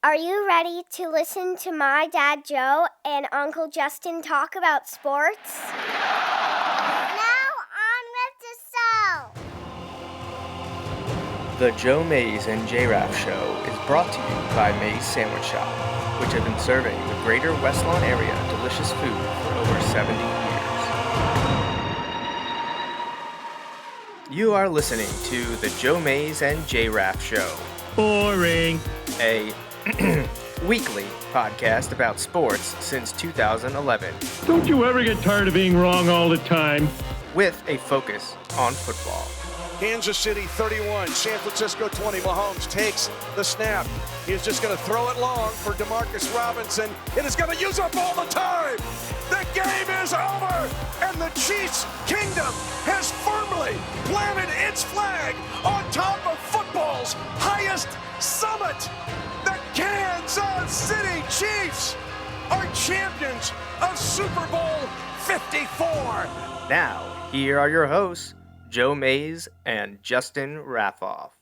Are you ready to listen to my dad Joe and Uncle Justin talk about sports? Now on with the show. The Joe Mays and J-Raff Show is brought to you by Mays Sandwich Shop, which has been serving the greater West Lawn area delicious food for over 70 years. You are listening to the Joe Mays and J-Raff Show. Boring. A weekly podcast about sports since 2011. Don't you ever get tired of being wrong all the time? With a focus on football. Kansas City 31, San Francisco 20. Mahomes takes the snap. He is just going to throw it long for Demarcus Robinson. It is going to use up all the time. The game is over, and the Chiefs' kingdom has firmly planted its flag on top of football's highest summit. The Kansas City Chiefs are champions of Super Bowl 54. Now, here are your hosts, Joe Mays and Justin Raffoff.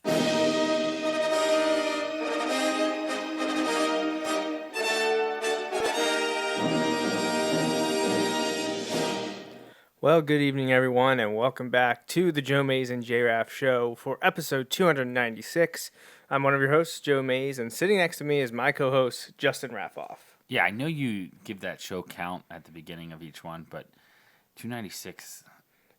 Well, good evening, everyone, and welcome back to the Joe Mays and J-Raff Show for episode 296. I'm one of your hosts, Joe Mays, and sitting next to me is my co-host, Justin Raffoff. Yeah, I know you give that show count at the beginning of each one, but 296...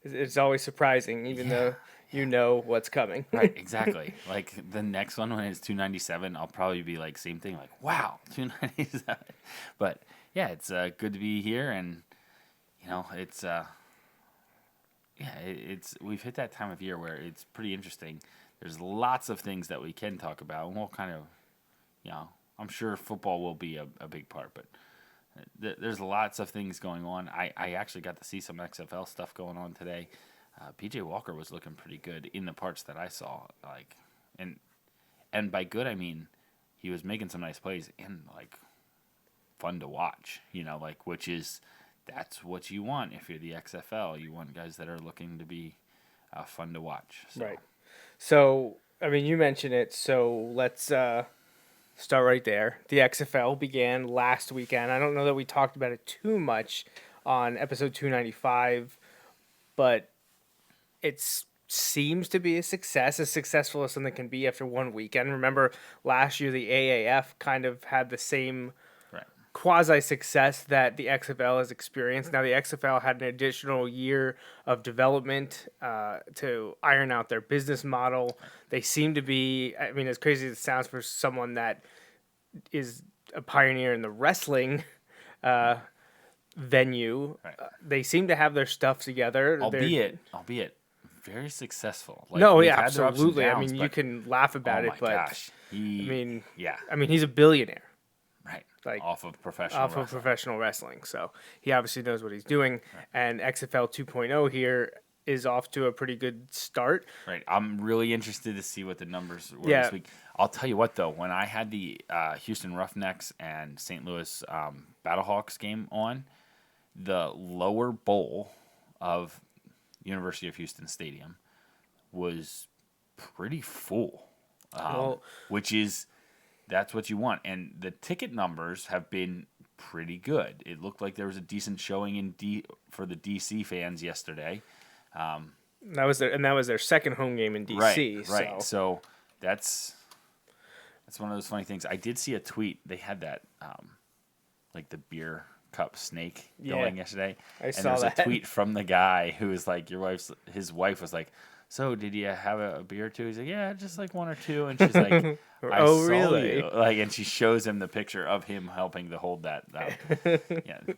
It's always surprising, even though you know what's coming. Right, exactly. Like, the next one, when it's 297, I'll probably be like, same thing, like, wow, 297. But, yeah, it's good to be here, and, you know, it's... we've hit that time of year where it's pretty interesting. There's lots of things that we can talk about, and we'll kind of, you know, I'm sure football will be a big part, but there's lots of things going on. I actually got to see some XFL stuff going on today. PJ Walker was looking pretty good in the parts that I saw, like, and by good I mean he was making some nice plays and like fun to watch, you know, like, which is. That's what you want if you're the XFL. You want guys that are looking to be fun to watch. So. Right. So, I mean, you mentioned it, so let's start right there. The XFL began last weekend. I don't know that we talked about it too much on episode 295, but it seems to be a success, as successful as something can be after one weekend. Remember, last year the AAF kind of had the same quasi-success that the XFL has experienced. Now, the XFL had an additional year of development to iron out their business model. They seem to be, I mean, as crazy as it sounds for someone that is a pioneer in the wrestling venue, they seem to have their stuff together. Albeit very successful. Like, no, yeah, absolutely. Downs, I mean, you can laugh about it, but gosh. I mean, he's a billionaire. Right. Like off of professional wrestling. So he obviously knows what he's doing. Right. And XFL 2.0 here is off to a pretty good start. Right. I'm really interested to see what the numbers were this week. I'll tell you what, though. When I had the Houston Roughnecks and St. Louis Battlehawks game on, the lower bowl of University of Houston Stadium was pretty full, which is... That's what you want. And the ticket numbers have been pretty good. It looked like there was a decent showing for the DC fans yesterday. That was their second home game in DC. Right. So that's one of those funny things. I did see a tweet. They had that like the beer cup snake going yesterday. I saw that. And there's a tweet from the guy who was like, his wife was like, so did you have a beer or two? He's like, yeah, just like one or two. And she's like, oh, really? You. Like, and she shows him the picture of him helping to hold that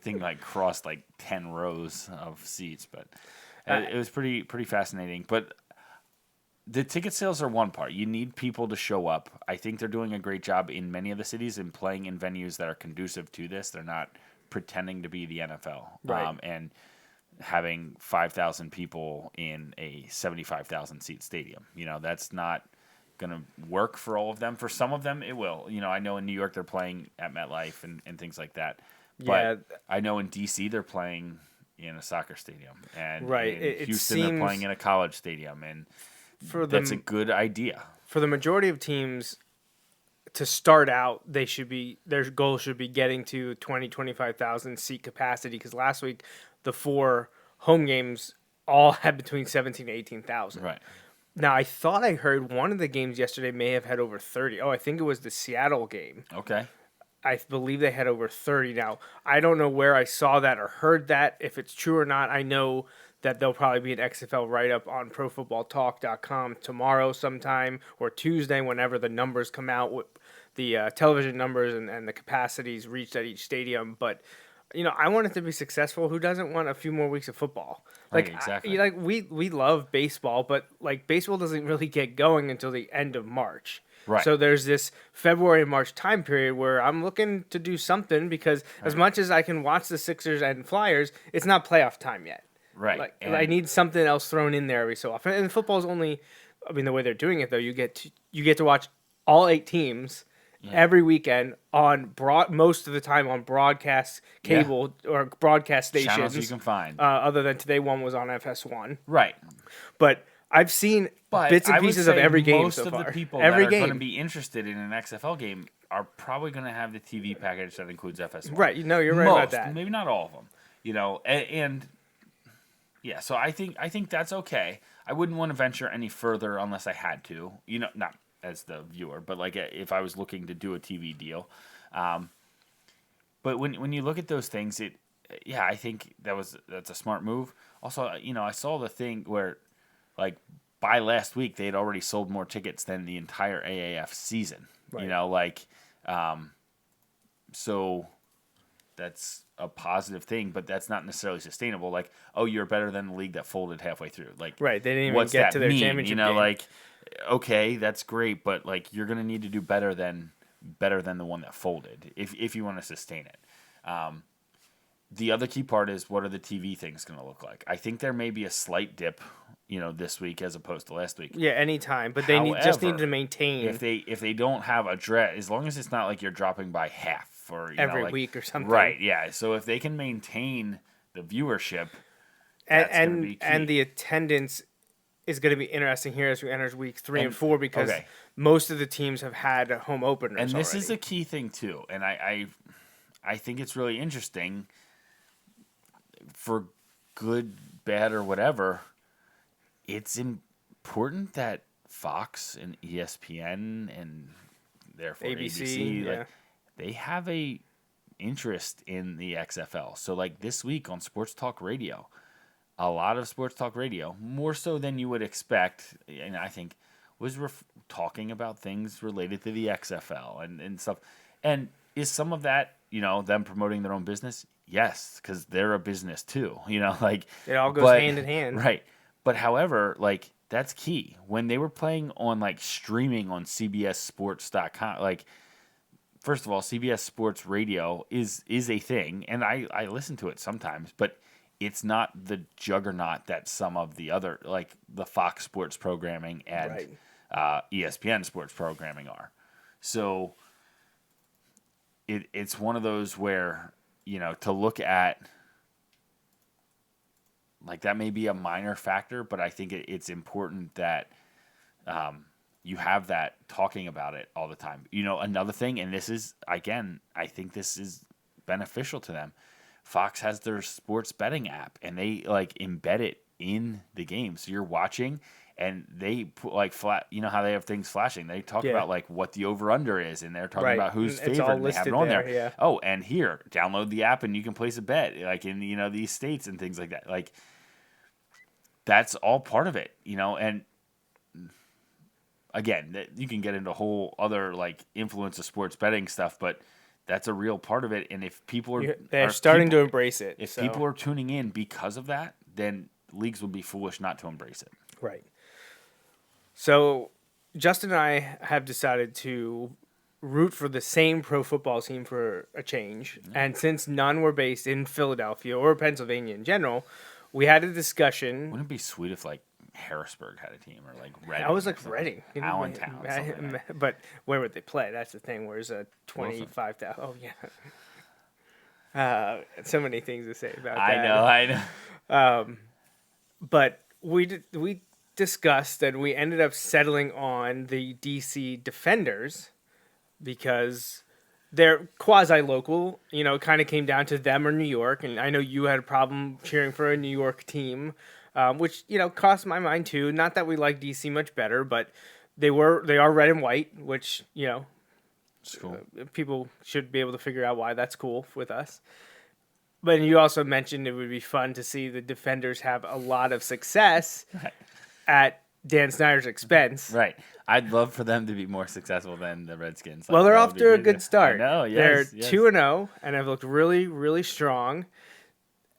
thing, like crossed like 10 rows of seats. But it was pretty fascinating. But the ticket sales are one part. You need people to show up. I think they're doing a great job in many of the cities and playing in venues that are conducive to this. They're not pretending to be the NFL. Right. And having 5,000 people in a 75,000 seat stadium. You know, that's not going to work for all of them. For some of them, it will. You know, I know in New York they're playing at MetLife and things like that. But I know in D.C. they're playing in a soccer stadium. And in Houston they're playing in a college stadium. And that's a good idea. For the majority of teams, to start out, their goal should be getting to 25,000 seat capacity, because last week the 4 home games all had between 17 and 18,000. Right. Now, I thought I heard one of the games yesterday may have had over 30. Oh, I think it was the Seattle game. Okay. I believe they had over 30. Now, I don't know where I saw that or heard that, if it's true or not. I know that there'll probably be an XFL write-up on ProFootballTalk.com tomorrow sometime, or Tuesday, whenever the numbers come out, with the television numbers and the capacities reached at each stadium. But, I want it to be successful. Who doesn't want a few more weeks of football? Right, exactly. We love baseball, but baseball doesn't really get going until the end of March. Right. So there's this February and March time period where I'm looking to do something, because as much as I can watch the Sixers and Flyers, it's not playoff time yet. Right. I need something else thrown in there every so often. And football's only, the way they're doing it though, you get to watch all 8 teams every weekend on most of the time on broadcast cable or broadcast stations. Channels you can find. Other than today, one was on FS1. Right. But I've seen bits and pieces of every game so far. Most of the people every that are game. going to be interested in an XFL game are probably going to have the TV package that includes FS1. Right. You're right about that. Maybe not all of them. And yeah, so I think that's okay. I wouldn't want to venture any further unless I had to. Not as the viewer, but like if I was looking to do a TV deal. But when you look at those things, I think that's a smart move. Also, I saw the thing where, like, by last week they had already sold more tickets than the entire AAF season. Right. So that's a positive thing, but that's not necessarily sustainable. Like, oh, you're better than the league that folded halfway through. Like, right? They didn't even what's get that to their mean? championship game. Like, okay, that's great, but like you're gonna need to do better than the one that folded if you want to sustain it. The other key part is, what are the TV things going to look like? I think there may be a slight dip, this week as opposed to last week. Yeah, anytime, but they just need to maintain. If they don't have a draft, as long as it's not like you're dropping by half or every week or something. Right? Yeah. So if they can maintain the viewership, that's gonna be key. And the attendance is going to be interesting here as we enter week 3 and 4, because most of the teams have had home openers. And this already. is a key thing too, and I think it's really interesting. For good, bad, or whatever, it's important that Fox and ESPN and therefore ABC they have a interest in the XFL. So like this week on Sports Talk Radio, a lot of Sports Talk Radio, more so than you would expect, and I think was talking about things related to the XFL and stuff. And is some of that, them promoting their own business? Yes, because they're a business too. Like it all goes hand in hand. Right. But however, like that's key. When they were playing on like streaming on CBSSports.com, like first of all, CBS Sports Radio is a thing, and I listen to it sometimes, but it's not the juggernaut that some of the other, like the Fox Sports programming and ESPN Sports programming are. So it's one of those where, to look at, like that may be a minor factor, but I think it's important that you have that talking about it all the time. Another thing, and this is, again, I think this is beneficial to them. Fox has their sports betting app, and they like embed it in the game. So you're watching, and they put like how they have things flashing. They talk about like what the over under is, and they're talking about who's favored. And they have it on there. Yeah. Oh, and here, download the app, and you can place a bet, like in these states and things like that. Like that's all part of it, And again, you can get into a whole other like influence of sports betting stuff, but that's a real part of it. And if people they're starting to embrace it. If people are tuning in because of that, then leagues would be foolish not to embrace it. Right. So Justin and I have decided to root for the same pro football team for a change. Mm-hmm. And since none were based in Philadelphia or Pennsylvania in general, we had a discussion. Wouldn't it be sweet if like Harrisburg had a team, or like Reading? I was like Reading, Allentown, like but where would they play? That's the thing. Where's a 25,000? Oh yeah. So many things to say about that. I know. But we discussed and we ended up settling on the DC Defenders because they're quasi-local. You know, it kind of came down to them or New York, and I know you had a problem cheering for a New York team, which, you know, crossed my mind too. Not that we like DC much better, but they are red and white, which, you know, Cool. People should be able to figure out why that's cool with us. But you also mentioned it would be fun to see the Defenders have a lot of success at Dan Snyder's expense. Right. I'd love for them to be more successful than the Redskins. Well, they're off to a good start. I know, yes. They're 2-0, and have looked really, really strong.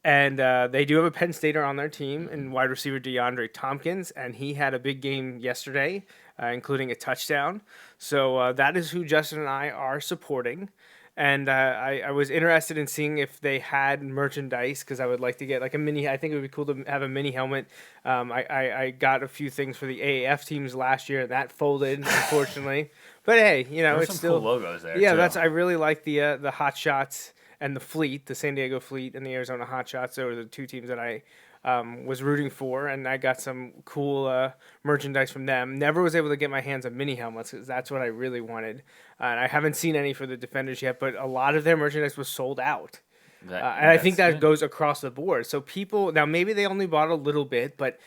And they do have a Penn Stater on their team, and wide receiver DeAndre Tompkins, and he had a big game yesterday, including a touchdown. So that is who Justin and I are supporting. And I was interested in seeing if they had merchandise, because I would like to get like a mini. I think it would be cool to have a mini helmet. I got a few things for the AAF teams last year, and that folded, unfortunately. But hey, you know, There's it's some still cool logos there. Yeah, too. I really like the Hot Shots and the Fleet, the San Diego Fleet and the Arizona Hot Shots. Those were the two teams that I was rooting for, and I got some cool merchandise from them. Never was able to get my hands on mini helmets because that's what I really wanted. And I haven't seen any for the Defenders yet, but a lot of their merchandise was sold out. And I think that goes across the board. So people, now maybe they only bought a little bit, but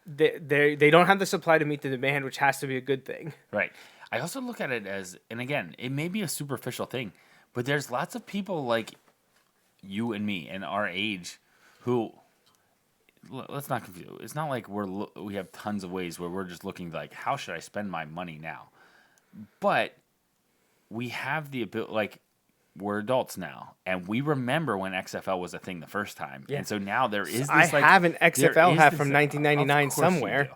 they don't have the supply to meet the demand, which has to be a good thing. Right. I also look at it as, and again, it may be a superficial thing, but there's lots of people like you and me and our age who, let's not confuse. It's not like we have tons of ways where we're just looking like, how should I spend my money now? But we have the ability, like, we're adults now, and we remember when XFL was a thing the first time. Yeah. And so now there is this, I have an XFL hat from 1999 of course somewhere.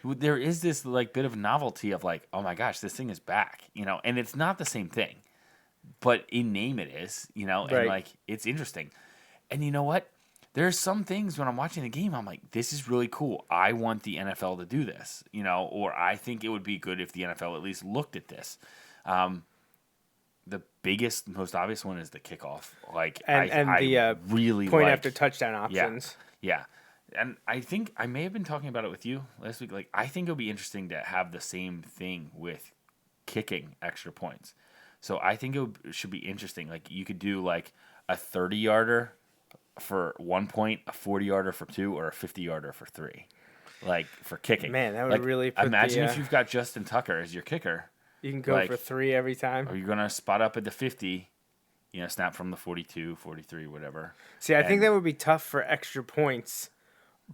There is this like bit of novelty of like, oh my gosh, this thing is back, you know, and it's not the same thing, but in name it is, you know, and like it's interesting. And you know what? There's some things when I'm watching the game, I'm like, this is really cool. I want the NFL to do this, you know, or I think it would be good if the NFL at least looked at this. The biggest, most obvious one is the kickoff. Like, I really point like, after touchdown options. Yeah. And I think I may have been talking about it with you last week. Like, I think it'll be interesting to have the same thing with kicking extra points. So I think it should be interesting. Like, you could do like a 30-yarder for 1 point, a 40-yarder for 2, or a 50-yarder for 3. Like, for kicking. Man, that would like, really put imagine if you've got Justin Tucker as your kicker. You can go for 3 every time. Or you're going to spot up at the 50, you know, snap from the 42, 43, whatever. See, I think that would be tough for extra points,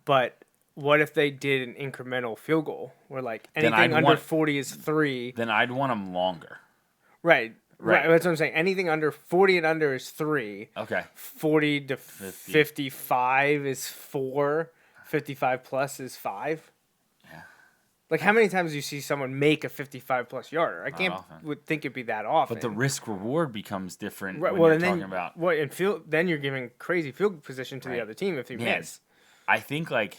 but what if they did an incremental field goal where, like, anything under 40 is 3? Then I'd want them longer. Right. That's what I'm saying. Anything under 40 and under is 3. Okay. 40 to 55 is 4. 55 plus is 5. Yeah. Like, how many times do you see someone make a 55-plus yarder? I would think it'd be that often. But the risk-reward becomes different when you're talking about. Then you're giving crazy field position to the other team if you miss. I think, like,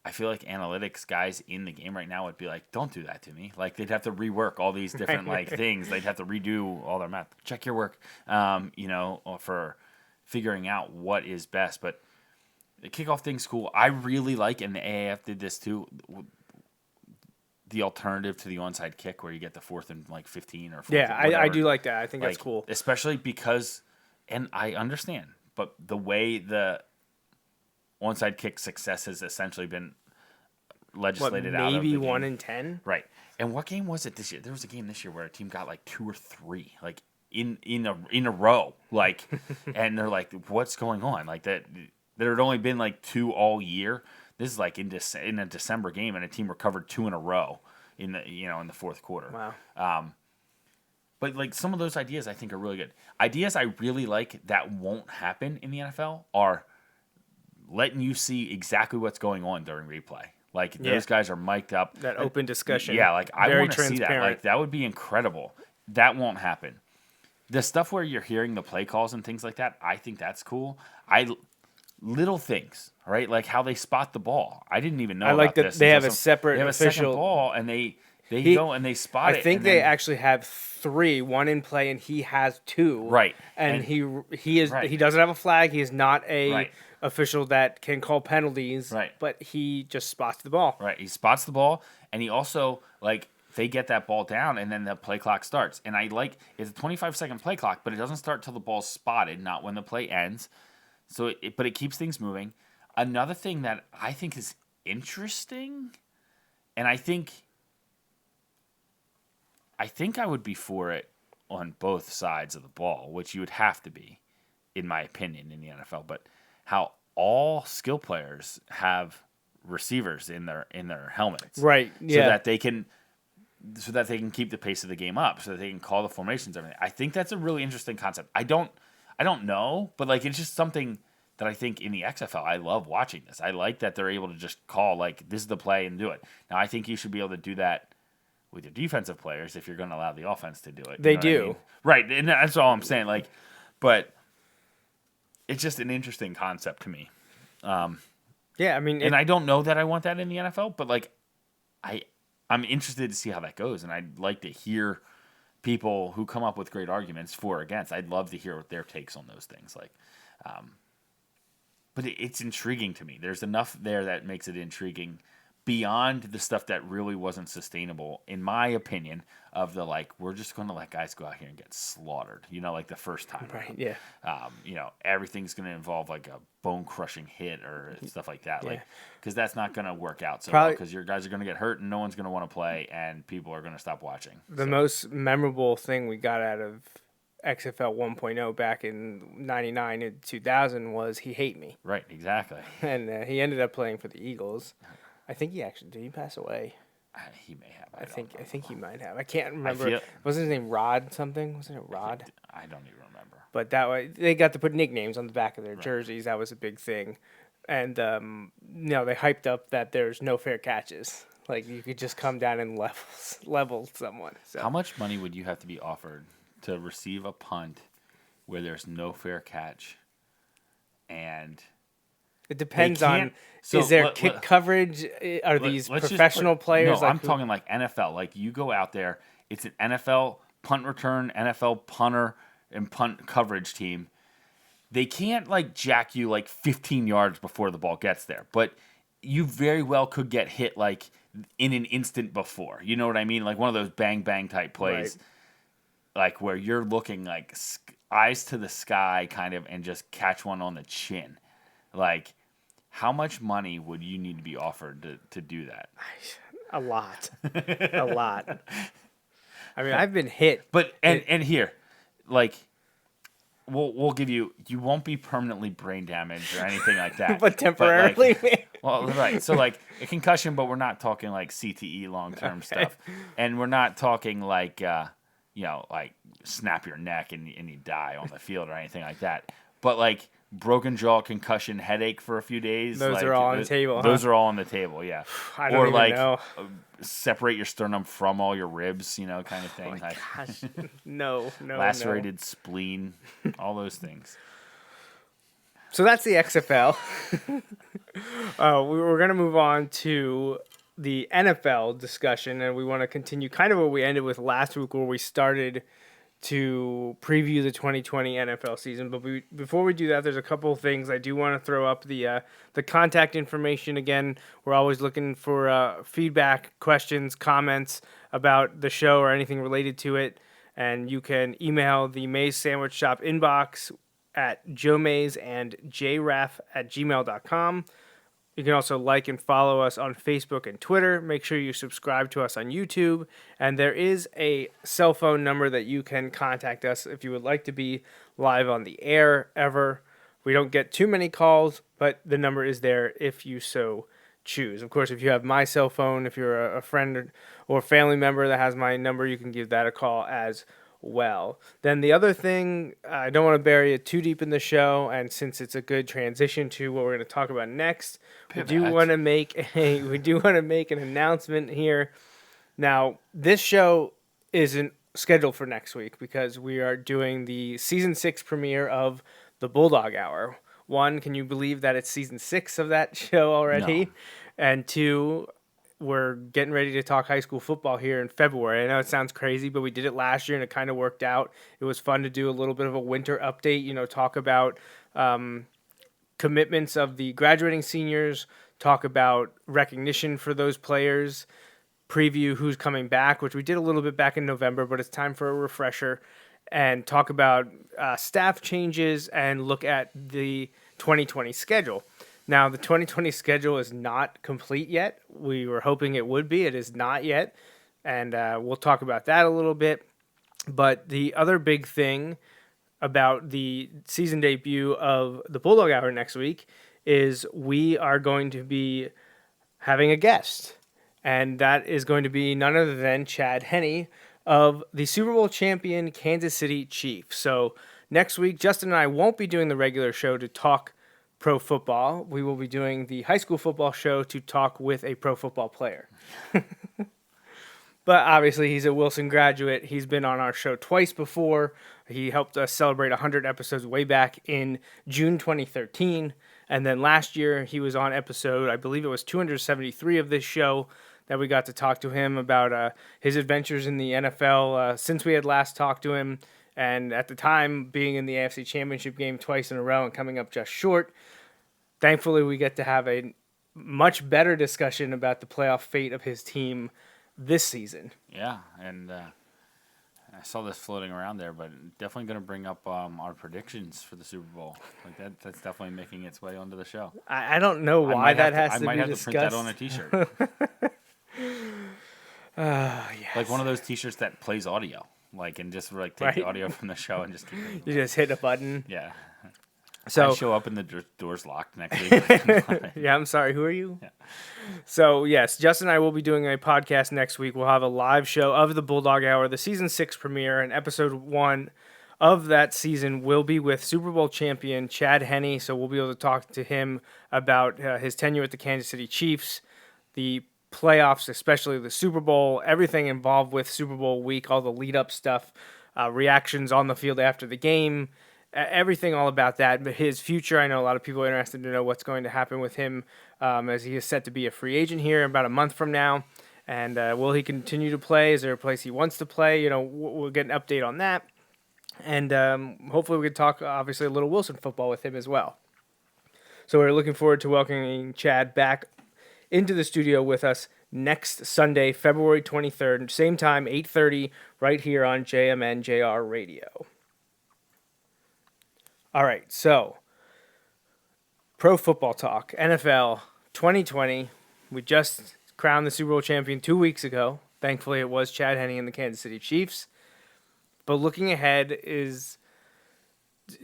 I feel like analytics guys in the game right now would be like, don't do that to me. Like, they'd have to rework all these different, like, things. They'd have to redo all their math. Check your work, you know, for figuring out what is best. But the kickoff thing's cool. I really like, and the AAF did this too, the alternative to the onside kick where you get the 4th and like 15 or 4th. Yeah, I do like that. I think that's cool. Especially because, and I understand, but the way the onside kick success has essentially been legislated out of the game. Maybe 1 in 10? Right. And what game was it this year? There was a game this year where a team got like 2 or 3, like in a row. Like, and they're like, what's going on? Like that. There had only been like 2 all year. This is like in a December game, and a team recovered 2 in a row in the fourth quarter. Wow. But like some of those ideas, I think are really good. Ideas I really like that won't happen in the NFL are letting you see exactly what's going on during replay. Like those guys are mic'd up. That open discussion. Yeah, like I want to see that. Transparent. Like that would be incredible. That won't happen. The stuff where you're hearing the play calls and things like that, I think that's cool. Little things, right? Like how they spot the ball. I didn't even know. I like that they have a separate They have a official second ball, and they go and they spot it. I think they actually have 3, 1 in play, and he has 2. Right. And he doesn't have a flag. He is not a official that can call penalties. Right. But he just spots the ball. Right. He spots the ball, and he also like they get that ball down, and then the play clock starts. And it's a 25-second play clock, but it doesn't start till the ball's spotted, not when the play ends. So, but it keeps things moving. Another thing that I think is interesting, and I think I would be for it on both sides of the ball, which you would have to be, in my opinion, in the NFL. But how all skill players have receivers in their helmets, Right? Yeah. So that they can keep the pace of the game up, so that they can call the formations, everything. I think that's a really interesting concept. I don't know, but like it's just something that I think in the XFL, I love watching this. I like that they're able to just call like this is the play and do it. Now I think you should be able to do that with your defensive players if you're going to allow the offense to do it. They know what I do. mean? Right, and that's all I'm saying. Like, but it's just an interesting concept to me. Yeah, I mean, And I don't know that I want that in the NFL, but like, I'm interested to see how that goes, and I'd like to hear people who come up with great arguments for or against. I'd love to hear what their takes on those things. Like, but it's intriguing to me. There's enough there that makes it intriguing beyond the stuff that really wasn't sustainable, in my opinion, of the like, we're just going to let guys go out here and get slaughtered, like the first time. right? Yeah. Everything's going to involve like a bone-crushing hit or stuff like that. Yeah. Like, because that's not going to work out so Probably- well, because your guys are going to get hurt and no one's going to want to play and people are going to stop watching. The most memorable thing we got out of XFL 1.0 back in 99 and 2000 was He Hate Me. Right, exactly. And he ended up playing for the Eagles. I think did he pass away? He may have. I think he might have. I can't remember. feel- Wasn't his name Rod something? Wasn't it Rod? I don't even remember. But that way they got to put nicknames on the back of their jerseys. That was a big thing. And they hyped up that there's no fair catches. Like you could just come down and level someone. So How much money would you have to be offered to receive a punt where there's no fair catch and it depends they on can't- so is there let- kick let- coverage? Are these let's just professional players? No, like I'm talking like NFL. Like you go out there, it's an NFL punt return, NFL punter, and punt coverage team. They can't like jack you like 15 yards before the ball gets there, but you very well could get hit like in an instant before. You know what I mean? Like one of those bang bang type plays, like where you're looking like eyes to the sky kind of and just catch one on the chin. Like, how much money would you need to be offered to do that? a lot, a lot. I mean, I've been hit, But and here, like, we'll give you won't be permanently brain damaged or anything like that. but temporarily. Well, right. So like a concussion, but we're not talking like CTE long term stuff, and we're not talking like like snap your neck and you die on the field or anything like that. But like broken jaw, concussion, headache for a few days. Those like, are all on the table. Those are all on the table. Yeah. I don't or even like know. separate your sternum from all your ribs, kind of thing. like Gosh, no. lacerated spleen, all those things. So that's the XFL. We're going to move on to the NFL discussion, and we want to continue kind of what we ended with last week, where we started to preview the 2020 NFL season. But before we do that, there's a couple of things I do want to throw up. The contact information again. We're always looking for feedback, questions, comments about the show or anything related to it. And you can email the Maze Sandwich Shop inbox at joemaze and jraff@gmail.com. You can also like and follow us on Facebook and Twitter. Make sure you subscribe to us on YouTube. And there is a cell phone number that you can contact us if you would like to be live on the air ever. We don't get too many calls, but the number is there if you so choose. Of course, if you have my cell phone, if you're a friend or family member that has my number, you can give that a call as well. Then the other thing, I don't want to bury it too deep in the show, and since it's a good transition to what we're going to talk about next, we do want to make an announcement here. Now, this show isn't scheduled for next week because we are doing the season 6 premiere of the Bulldog Hour. One, can you believe that it's season 6 of that show already? No. And two, we're getting ready to talk high school football here in February. I know it sounds crazy, but we did it last year and it kind of worked out. It was fun to do a little bit of a winter update, talk about commitments of the graduating seniors, talk about recognition for those players, preview who's coming back, which we did a little bit back in November, but it's time for a refresher and talk about staff changes and look at the 2020 schedule. Now, the 2020 schedule is not complete yet. We were hoping it would be. It is not yet, and we'll talk about that a little bit. But the other big thing about the season debut of the Bulldog Hour next week is we are going to be having a guest, and that is going to be none other than Chad Henne of the Super Bowl champion Kansas City Chiefs. So next week, Justin and I won't be doing the regular show to talk pro football. We will be doing the high school football show to talk with a pro football player. But obviously, he's a Wilson graduate. He's been on our show twice before. He helped us celebrate 100 episodes way back in June 2013. And then last year, he was on episode, I believe it was 273 of this show, that we got to talk to him about his adventures in the NFL since we had last talked to him. And at the time, being in the AFC Championship game twice in a row and coming up just short. Thankfully, we get to have a much better discussion about the playoff fate of his team this season. Yeah, and I saw this floating around there, but definitely going to bring up our predictions for the Super Bowl. Like that's definitely making its way onto the show. I don't know why that has to be discussed. I might have to print that on a T-shirt. Yes. Like one of those T-shirts that plays audio, and just take the audio from the show and just keep it. You just hit a button. Yeah. So I show up and the door's locked next week. Yeah, I'm sorry. Who are you? Yeah. So yes, Justin and I will be doing a podcast next week. We'll have a live show of the Bulldog Hour, the season 6 premiere, and episode 1 of that season will be with Super Bowl champion Chad Henne. So we'll be able to talk to him about his tenure with the Kansas City Chiefs, the playoffs, especially the Super Bowl, everything involved with Super Bowl week, all the lead-up stuff, reactions on the field after the game, everything all about that. But his future, I know a lot of people are interested to know what's going to happen with him as he is set to be a free agent here about a month from now. And will he continue to play? Is there a place he wants to play? We'll get an update on that. And hopefully we can talk, obviously, a little Wilson football with him as well. So we're looking forward to welcoming Chad back into the studio with us next Sunday, February 23rd, same time, 8:30, right here on JMN-JR Radio. All right, so pro football talk, NFL 2020. We just crowned the Super Bowl champion 2 weeks ago. Thankfully, it was Chad Henne and the Kansas City Chiefs. But looking ahead,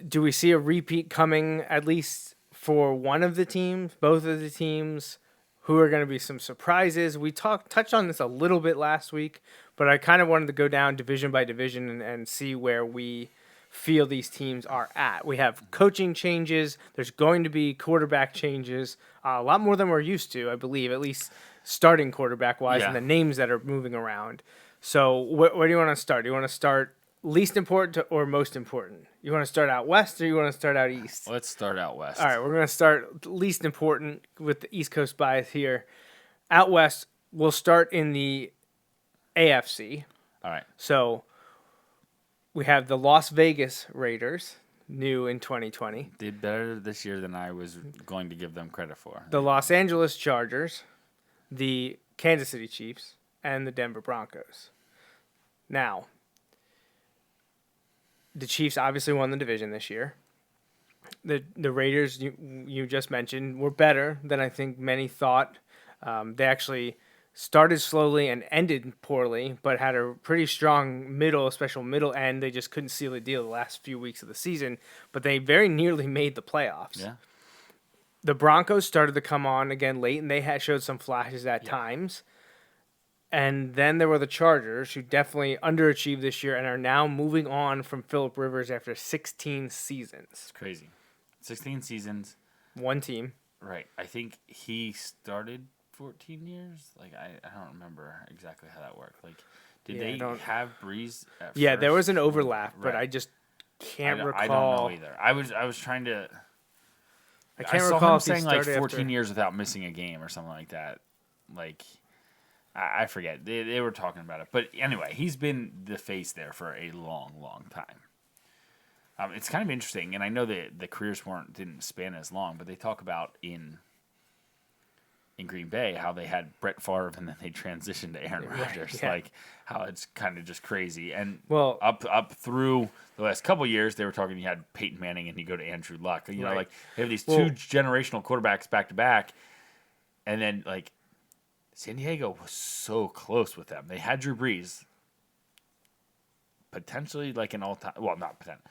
do we see a repeat coming, at least for one of the teams, both of the teams? Who are going to be some surprises? We touched on this a little bit last week, but I kind of wanted to go down division by division and see where we feel these teams are at. We have coaching changes. There's going to be quarterback changes, a lot more than we're used to, I believe, at least starting quarterback-wise, and the names that are moving around. So where do you want to start? Do you want to start least important or most important? You want to start out west or you want to start out east? Let's start out west. All right, we're going to start least important with the East Coast bias here. Out west, we'll start in the AFC. All right. So we have the Las Vegas Raiders, new in 2020. Did better this year than I was going to give them credit for. The Los Angeles Chargers, the Kansas City Chiefs, and the Denver Broncos. Now, the Chiefs obviously won the division this year. The Raiders, you just mentioned, were better than I think many thought. They actually started slowly and ended poorly, but had a pretty strong special middle end. They just couldn't seal the deal the last few weeks of the season, but they very nearly made the playoffs. Yeah. The Broncos started to come on again late, and they had showed some flashes at times. And then there were the Chargers, who definitely underachieved this year and are now moving on from Phillip Rivers after 16 seasons. It's crazy. 16 seasons. One team. Right. I think he started 14 years. I don't remember exactly how that worked. Did they have Breeze at Yeah, first? there was an overlap, Right. but I just can't recall. I don't know either. I was trying to. I can't saw recall him if he saying started 14 after. years without missing a game or something like that. I forget. They were talking about it. But anyway, he's been the face there for a long, long time. It's kind of interesting, and I know that the careers didn't span as long, but they talk about in in Green Bay, how they had Brett Favre and then they transitioned to Aaron Rodgers. Yeah. Like how it's kind of just crazy. And Well, up through the last couple of years, they were talking. You had Peyton Manning and you go to Andrew Luck. You know, like they have these two generational quarterbacks back to back, and then like San Diego was so close with them. They had Drew Brees, potentially like an all-time. Well, not potentially.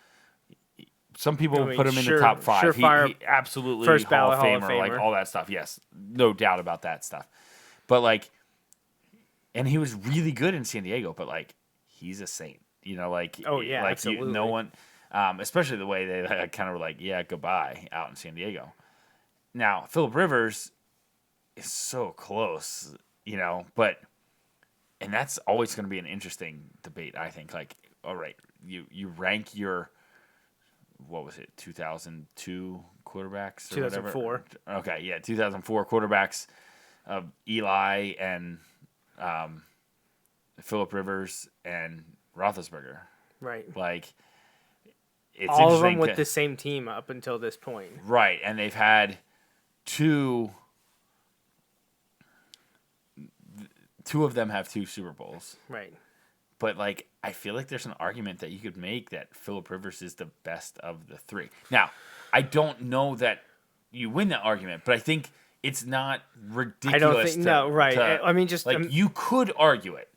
Some people put him in the top 5. He absolutely first Hall of ballot Famer, like all that stuff. Yes, no doubt about that stuff. But like, and he was really good in San Diego. But like, he's a saint. You know, like like absolutely. no one, especially the way they kind of were like, yeah, goodbye out in San Diego. Now Phillip Rivers is so close, you know, and that's always going to be an interesting debate. I think. Like, all right, you rank your. What was it, 2002 quarterbacks? 2004. Okay, yeah, 2004 quarterbacks of Eli and Phillip Rivers and Roethlisberger. Right. Like, it's all of them interesting with the same team up until this point. Right, and they've had two of them have 2 Super Bowls. Right. But, like, I feel like there's an argument that you could make that Phillip Rivers is the best of the 3. Now, I don't know that you win that argument, but I think it's not ridiculous. I don't think, I mean, just... Like, you could argue it,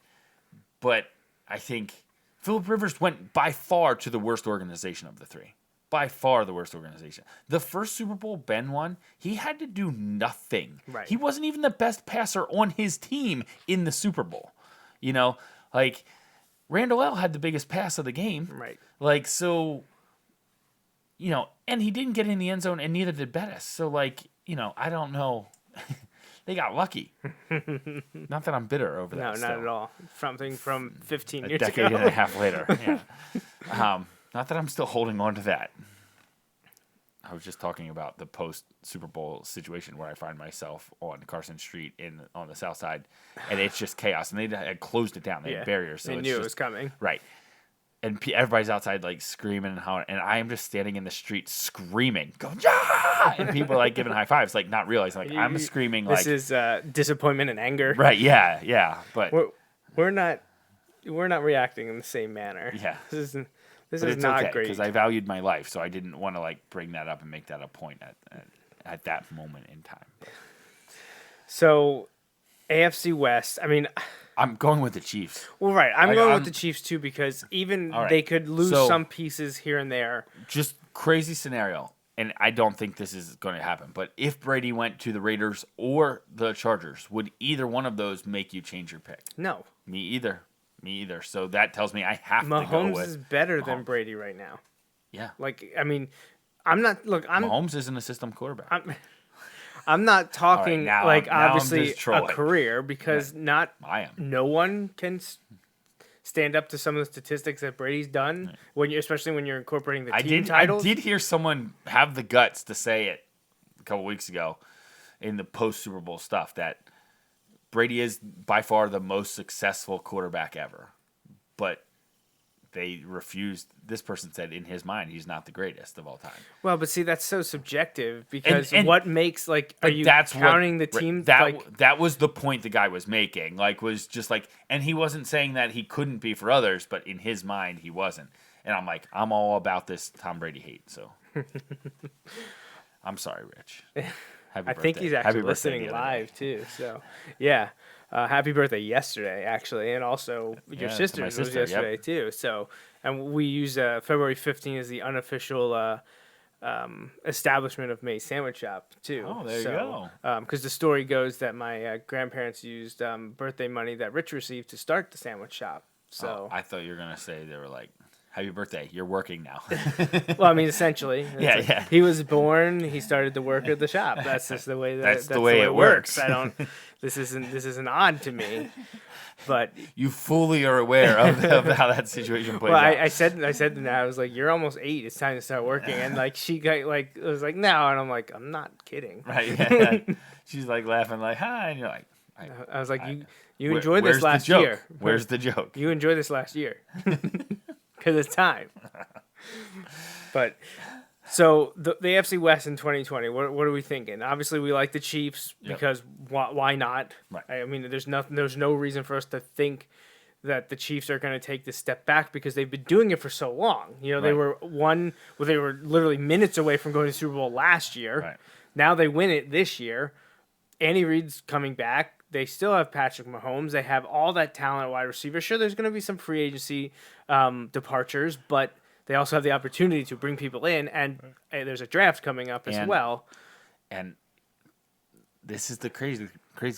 but I think Phillip Rivers went by far to the worst organization of the 3. By far the worst organization. The first Super Bowl Ben won, he had to do nothing. Right. He wasn't even the best passer on his team in the Super Bowl. You know, like... Randall L had the biggest pass of the game. Right. Like, so, you know, and he didn't get in the end zone, and neither did Bettis. So, like, you know, I don't know. They got lucky. Not that I'm bitter over that. No, not at all. Something from 15 years ago. A decade and a half later. Yeah. Not that I'm still holding on to that. I was just talking about the post Super Bowl situation where I find myself on Carson Street on the south side, and it's just chaos. And they had closed it down; they had barriers, so they knew it was coming. Right, and everybody's outside like screaming and hollering, and I am just standing in the street screaming, going "Yeah!" and people are like giving high fives, like not realizing like I'm screaming. This like is disappointment and anger. Right? Yeah. But we're not reacting in the same manner. Yeah. This is not great because I valued my life, so I didn't want to like bring that up and make that a point at that moment in time. So, AFC West. I mean, I'm going with the Chiefs. Well, right, I'm going with the Chiefs too because even they could lose some pieces here and there. Just crazy scenario, and I don't think this is going to happen. But if Brady went to the Raiders or the Chargers, would either one of those make you change your pick? No, me either. So that tells me I have to go with Mahomes is better than Brady right now. Yeah. Like, I mean, Mahomes isn't a system quarterback. I'm not talking obviously a career because I am. No one can stand up to some of the statistics that Brady's done especially when you're incorporating the team titles. I did hear someone have the guts to say it a couple weeks ago in the post Super Bowl stuff that Brady is by far the most successful quarterback ever, but they refused. This person said in his mind he's not the greatest of all time. Well, but see, that's so subjective because what makes are you counting the team? That was the point the guy was making. Was just and he wasn't saying that he couldn't be for others, but in his mind he wasn't. And I'm like, I'm all about this Tom Brady hate. So I'm sorry, Rich. I think he's actually listening live too. So, yeah, happy birthday yesterday, actually, and also your sister's was yesterday too. So, and we use February 15th as the unofficial establishment of May's Sandwich Shop too. Oh, there you go. Because the story goes that my grandparents used birthday money that Rich received to start the sandwich shop. So I thought you were gonna say they were like, happy birthday, you're working now. Well, I mean, essentially. Yeah. He was born, he started to work at the shop. That's just the way that's the way it works. I don't this isn't odd to me. But you fully are aware of how that situation plays out. I said to her, I was like, you're almost 8, it's time to start working. And she got was like, no, and I'm like, I'm not kidding. Right. Yeah. She's like laughing like, hi, and you're like I was like, you enjoyed this last year. Where's the joke? You enjoyed this last year. Because it's time. But So the AFC West in 2020, what are we thinking? Obviously, we like the Chiefs Yep. because why not? Right. I mean, there's no reason for us to think that the Chiefs are going to take this step back because they've been doing it for so long. You know, they Right. they were literally minutes away from going to the Super Bowl last year. Right. Now they win it this year. Andy Reid's coming back. They still have Patrick Mahomes. They have all that talent at wide receiver. Sure, there's going to be some free agency departures, but they also have the opportunity to bring people in, and there's a draft coming up as well. And this is the crazy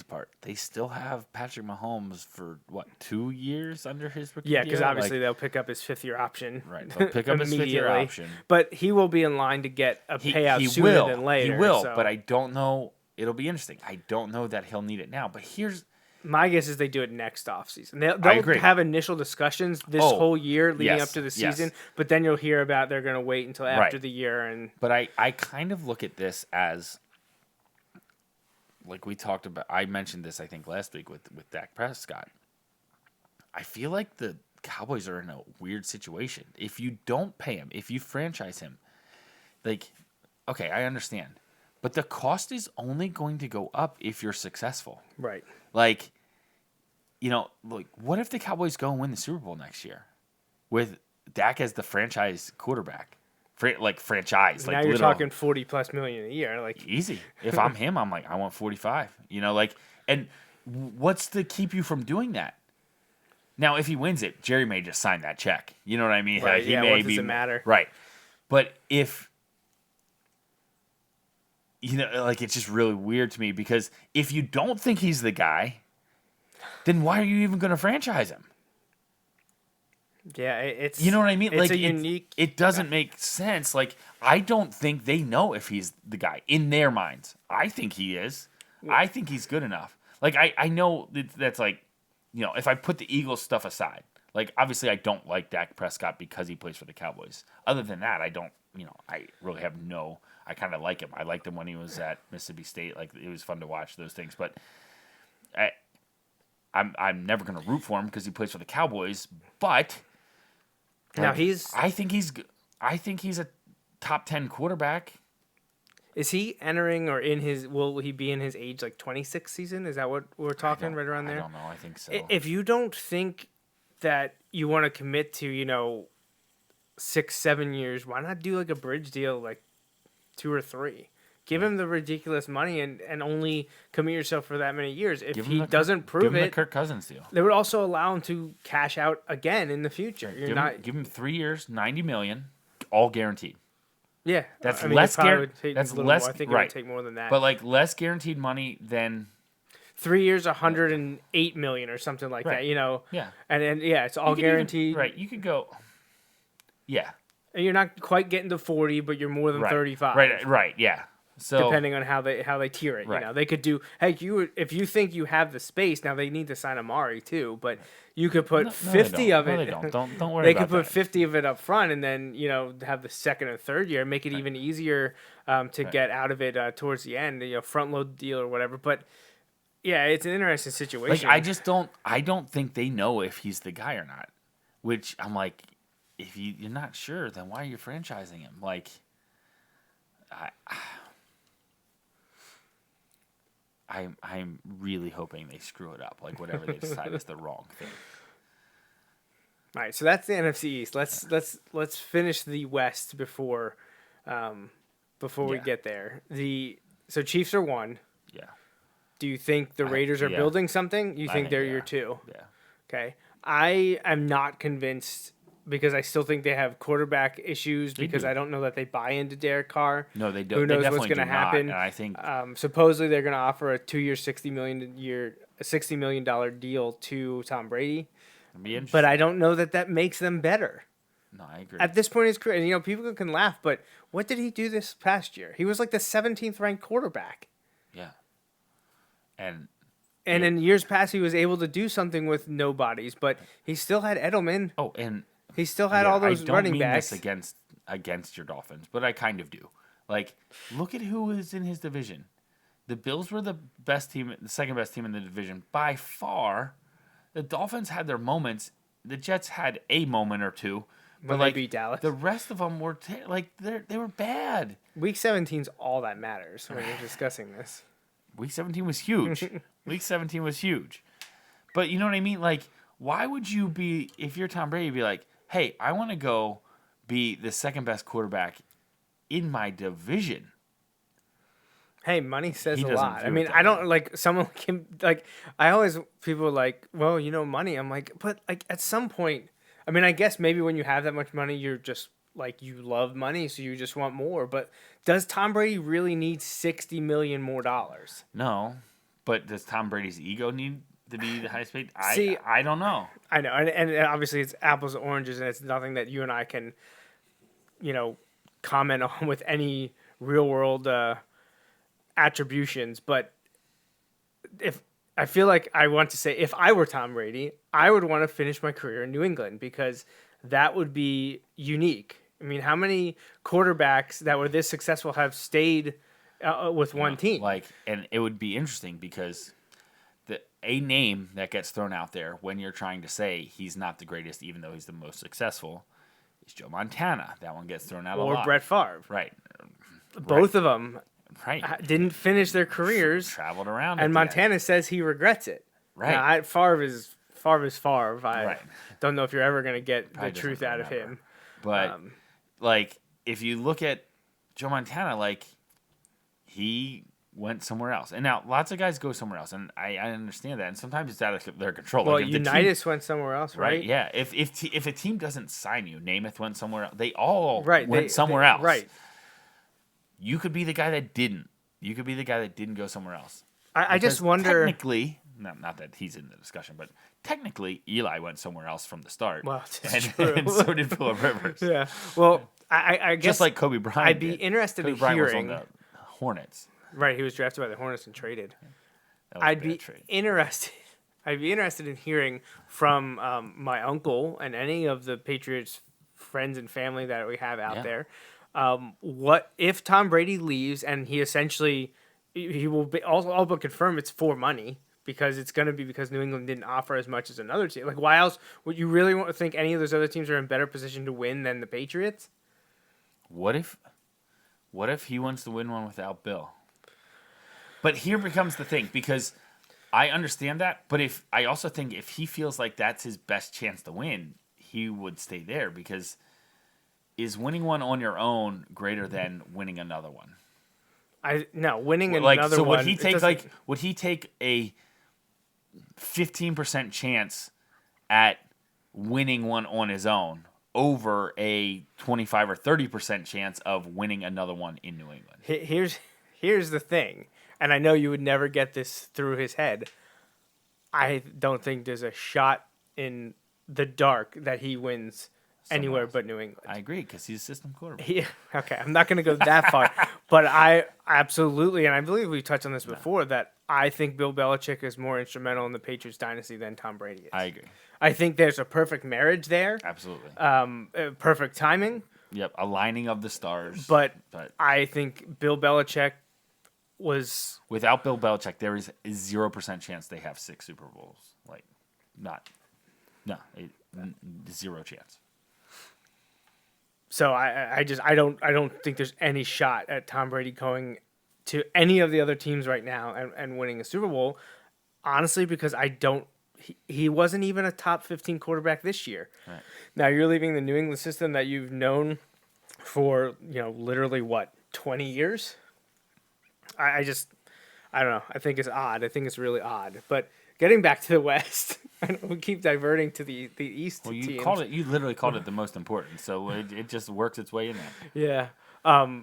part. They still have Patrick Mahomes for, 2 years under his rookie Yeah, because deal? obviously they'll pick up his fifth-year option. Right, they'll pick up his fifth-year immediately. option. But he will be in line to get a payout sooner will. than later. He will, so. but I don't know. It'll be interesting. I don't know that he'll need it now. But here's my guess is they do it next offseason. They'll agree. have initial discussions this whole year leading up to the yes. season, but then you'll hear about they're going to wait until after Right. the year. And But I kind of look at this as, like we talked about, I mentioned this, I think, last week with Dak Prescott. I feel like the Cowboys are in a weird situation. If you don't pay him, if you franchise him, like, okay, I understand. But the cost is only going to go up if you're successful. right. Like, like, what if the Cowboys go and win the Super Bowl next year with Dak as the franchise quarterback? Franchise. Now Like, you're literal. talking $40+ million a year. Like, Easy. If I'm him, I'm like, I want 45. And what's to keep you from doing that? Now, if he wins it, Jerry may just sign that check. You know what I mean? Right, Like, he yeah, may what does it matter? Right. But if it's just really weird to me because if you don't think he's the guy, then why are you even going to franchise him? yeah, it's You know what I mean? It's Like, a unique. It doesn't make sense. Like, I don't think they know if he's the guy in their minds. I think he is. I think he's good enough. Like, I know that's like, if I put the Eagles stuff aside, like, obviously I don't like Dak Prescott because he plays for the Cowboys. Other than that, I don't, I really have I kind of like him. I liked him when he was at Mississippi State. Like, it was fun to watch those things. But I'm never going to root for him because he plays for the Cowboys. But Now I think he's a top 10 quarterback. Is he entering or in his? Will he be in his age 26 season? Is that what we're talking right around there? I don't know. I think so. If you don't think that you want to commit to 6-7 years, why not do a bridge deal 2 or 3? Give him the ridiculous money and only commit yourself for that many years. If he doesn't prove give him it, the Kirk Cousins deal. they would also allow him to cash out again in the future. Give him 3 years, $90 million, all guaranteed. Yeah, That's I mean, less it probably guaranteed. would take That's a little less. more. I think it right. would take more than that. But less guaranteed money than 3 years, $108 million or something like Right. that. Yeah. And then it's all You could even- guaranteed. right. You could go. Yeah. And you're not quite getting to 40, but you're more than Right. 35. Right. Right. Yeah. So Depending on how they tier it, Right. they could do. Hey, if you think you have the space, now they need to sign Amari too, but you could put No, 50 they of don't. it. No, they don't. Don't worry They about could put that. 50 of it up front, and then have the second and third year, make it even easier to get out of it towards the end. Front load deal or whatever. But yeah, it's an interesting situation. I don't think they know if he's the guy or not. Which I'm like, if you're not sure, then why are you franchising him? Like, I'm really hoping they screw it up. Like, whatever they decide is the wrong thing. All right, so that's the NFC East. Let's finish the West before we Yeah. get there. So Chiefs are 1. Yeah. Do you think the Raiders are yeah. building something? You I think they're yeah. year 2? Yeah. Okay. I am not convinced because I still think they have quarterback issues because do. I don't know that they buy into Derek Carr. No, they don't. Who knows they what's definitely going to do not, happen? And I think Supposedly they're going to offer a 2-year, $60 million deal to Tom Brady. it'd be interesting. But I don't know that makes them better. No, I agree. At this point in his career, and, people can laugh, but what did he do this past year? He was the 17th ranked quarterback. Yeah. And In years past, he was able to do something with nobodies, but he still had Edelman. and He still had all those I don't running mean backs. this against your Dolphins, but I kind of do. Like, look at who is in his division. The Bills were the best team, the second best team in the division by far. The Dolphins had their moments. The Jets had a moment or two, when they beat Dallas. The rest of them were they were bad. Week 17's all that matters when you're discussing this. Week 17 was huge. Week 17 was huge. But you know what I mean? Like, why would you be, if you're Tom Brady, be like, hey, I want to go be the second best quarterback in my division? Hey, money says He a doesn't lot. feel I mean, that I don't way. like someone can like. I always people are like, well, money. I'm like, but like at some point, I mean, I guess maybe when you have that much money, you're just like you love money, so you just want more. But does Tom Brady really need $60 million more dollars? No, but does Tom Brady's ego need to be the highest paid? See, I don't know. I know, and obviously it's apples and oranges, and it's nothing that you and I can, comment on with any real world attributions. But if I feel like I want to say, if I were Tom Brady, I would want to finish my career in New England because that would be unique. I mean, how many quarterbacks that were this successful have stayed with one team? And it would be interesting because a name that gets thrown out there when you're trying to say he's not the greatest, even though he's the most successful, is Joe Montana. That one gets thrown out a lot. Or Brett Favre. Right. Both of them Right. didn't finish their careers. Traveled around. And Montana says he regrets it. Right. Now, Favre is Favre. I Right. don't know if you're ever going to get Probably the truth doesn't out of remember. him. But, if you look at Joe Montana, he went somewhere else. And now, lots of guys go somewhere else, and I understand that. And sometimes it's out of their control. Well, if the Unitas went somewhere else, right? Right, yeah. If a team doesn't sign you, Namath went somewhere else. They all Right, went somewhere else. Right. You could be the guy that didn't. You could be the guy that didn't go somewhere else. I just Because wonder. Technically, not that he's in the discussion, but technically, Eli went somewhere else from the start. Well, it's and, true. and so did Phillip Rivers. Yeah. Well, I guess Just like Kobe Bryant. I'd be did. interested Kobe in Bryant hearing. was on the Hornets. Right, he was drafted by the Hornets and traded. That was a I'd bad be trade. interested. I'd be interested in hearing from my uncle and any of the Patriots friends and family that we have out Yeah. there. What if Tom Brady leaves and he essentially he will be all but confirm it's for money because it's going to be because New England didn't offer as much as another team. Like, why else would you really want to think any of those other teams are in better position to win than the Patriots? What if he wants to win one without Bill? But here becomes the thing, because I understand that, but I also think if he feels like that's his best chance to win, he would stay there, because is winning one on your own greater than winning another one? Winning Like, another so one. would he it take doesn't- would he take a 15% chance at winning one on his own over a 25 or 30% chance of winning another one in New England? Here's the thing, and I know you would never get this through his head. I don't think there's a shot in the dark that he wins anywhere else. but New England. I agree, because he's a system quarterback. Okay, I'm not going to go that far, but I absolutely, and I believe we've touched on this before, that I think Bill Belichick is more instrumental in the Patriots dynasty than Tom Brady is. I agree. I think there's a perfect marriage there, Absolutely. perfect timing, Yep, aligning of the stars. but I think Bill Belichick was... without Bill Belichick, there is a 0% chance they have 6 Super Bowls. Zero chance. So I don't think there's any shot at Tom Brady going to any of the other teams right now and winning a Super Bowl. Honestly, because he wasn't even a top 15 quarterback this year. Right. Now you're leaving the New England system that you've known for, literally 20 years. I don't know. I think it's odd. I think it's really odd. But getting back to the West, I know we keep diverting to the East. Well, teams. you literally called it the most important, so it just works its way in there. Yeah.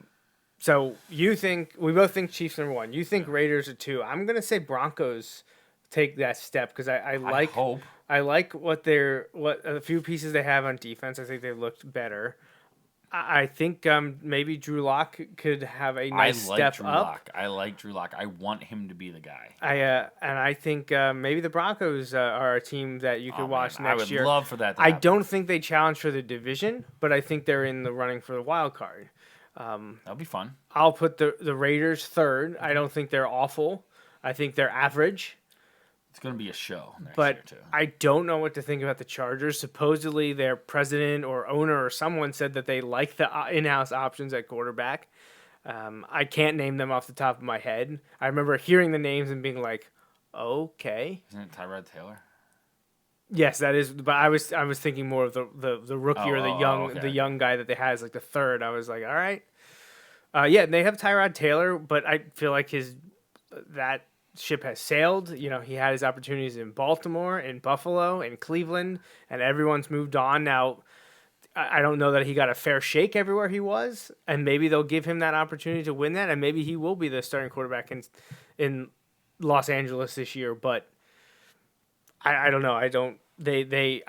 So you think we both think Chiefs number 1. You think Raiders are 2. I'm gonna say Broncos take that step because I like hope. I like what a few pieces they have on defense. I think they looked better. I think maybe Drew Lock could have a nice step Drew up. Lock. I like Drew Lock. I want him to be the guy. I think maybe the Broncos are a team that you could watch next year. I would love for that to I happen. don't think they challenge for the division, but I think they're in the running for the wild card. That'll be fun. I'll put the Raiders 3rd. I don't think they're awful. I think they're average. It's going to be a show next year, But too. I don't know what to think about the Chargers. Supposedly, their president or owner or someone said that they like the in-house options at quarterback. I can't name them off the top of my head. I remember hearing the names and being like, okay. Isn't it Tyrod Taylor? Yes, that is. But I was thinking more of the rookie or the young guy that they had as like the third. I was like, all right. Yeah, they have Tyrod Taylor, but I feel like that ship has sailed. You know, he had his opportunities in Baltimore, in Buffalo, in Cleveland, and everyone's moved on. Now, I don't know that he got a fair shake everywhere he was, and maybe they'll give him that opportunity to win that, and maybe he will be the starting quarterback in Los Angeles this year. But I don't know. I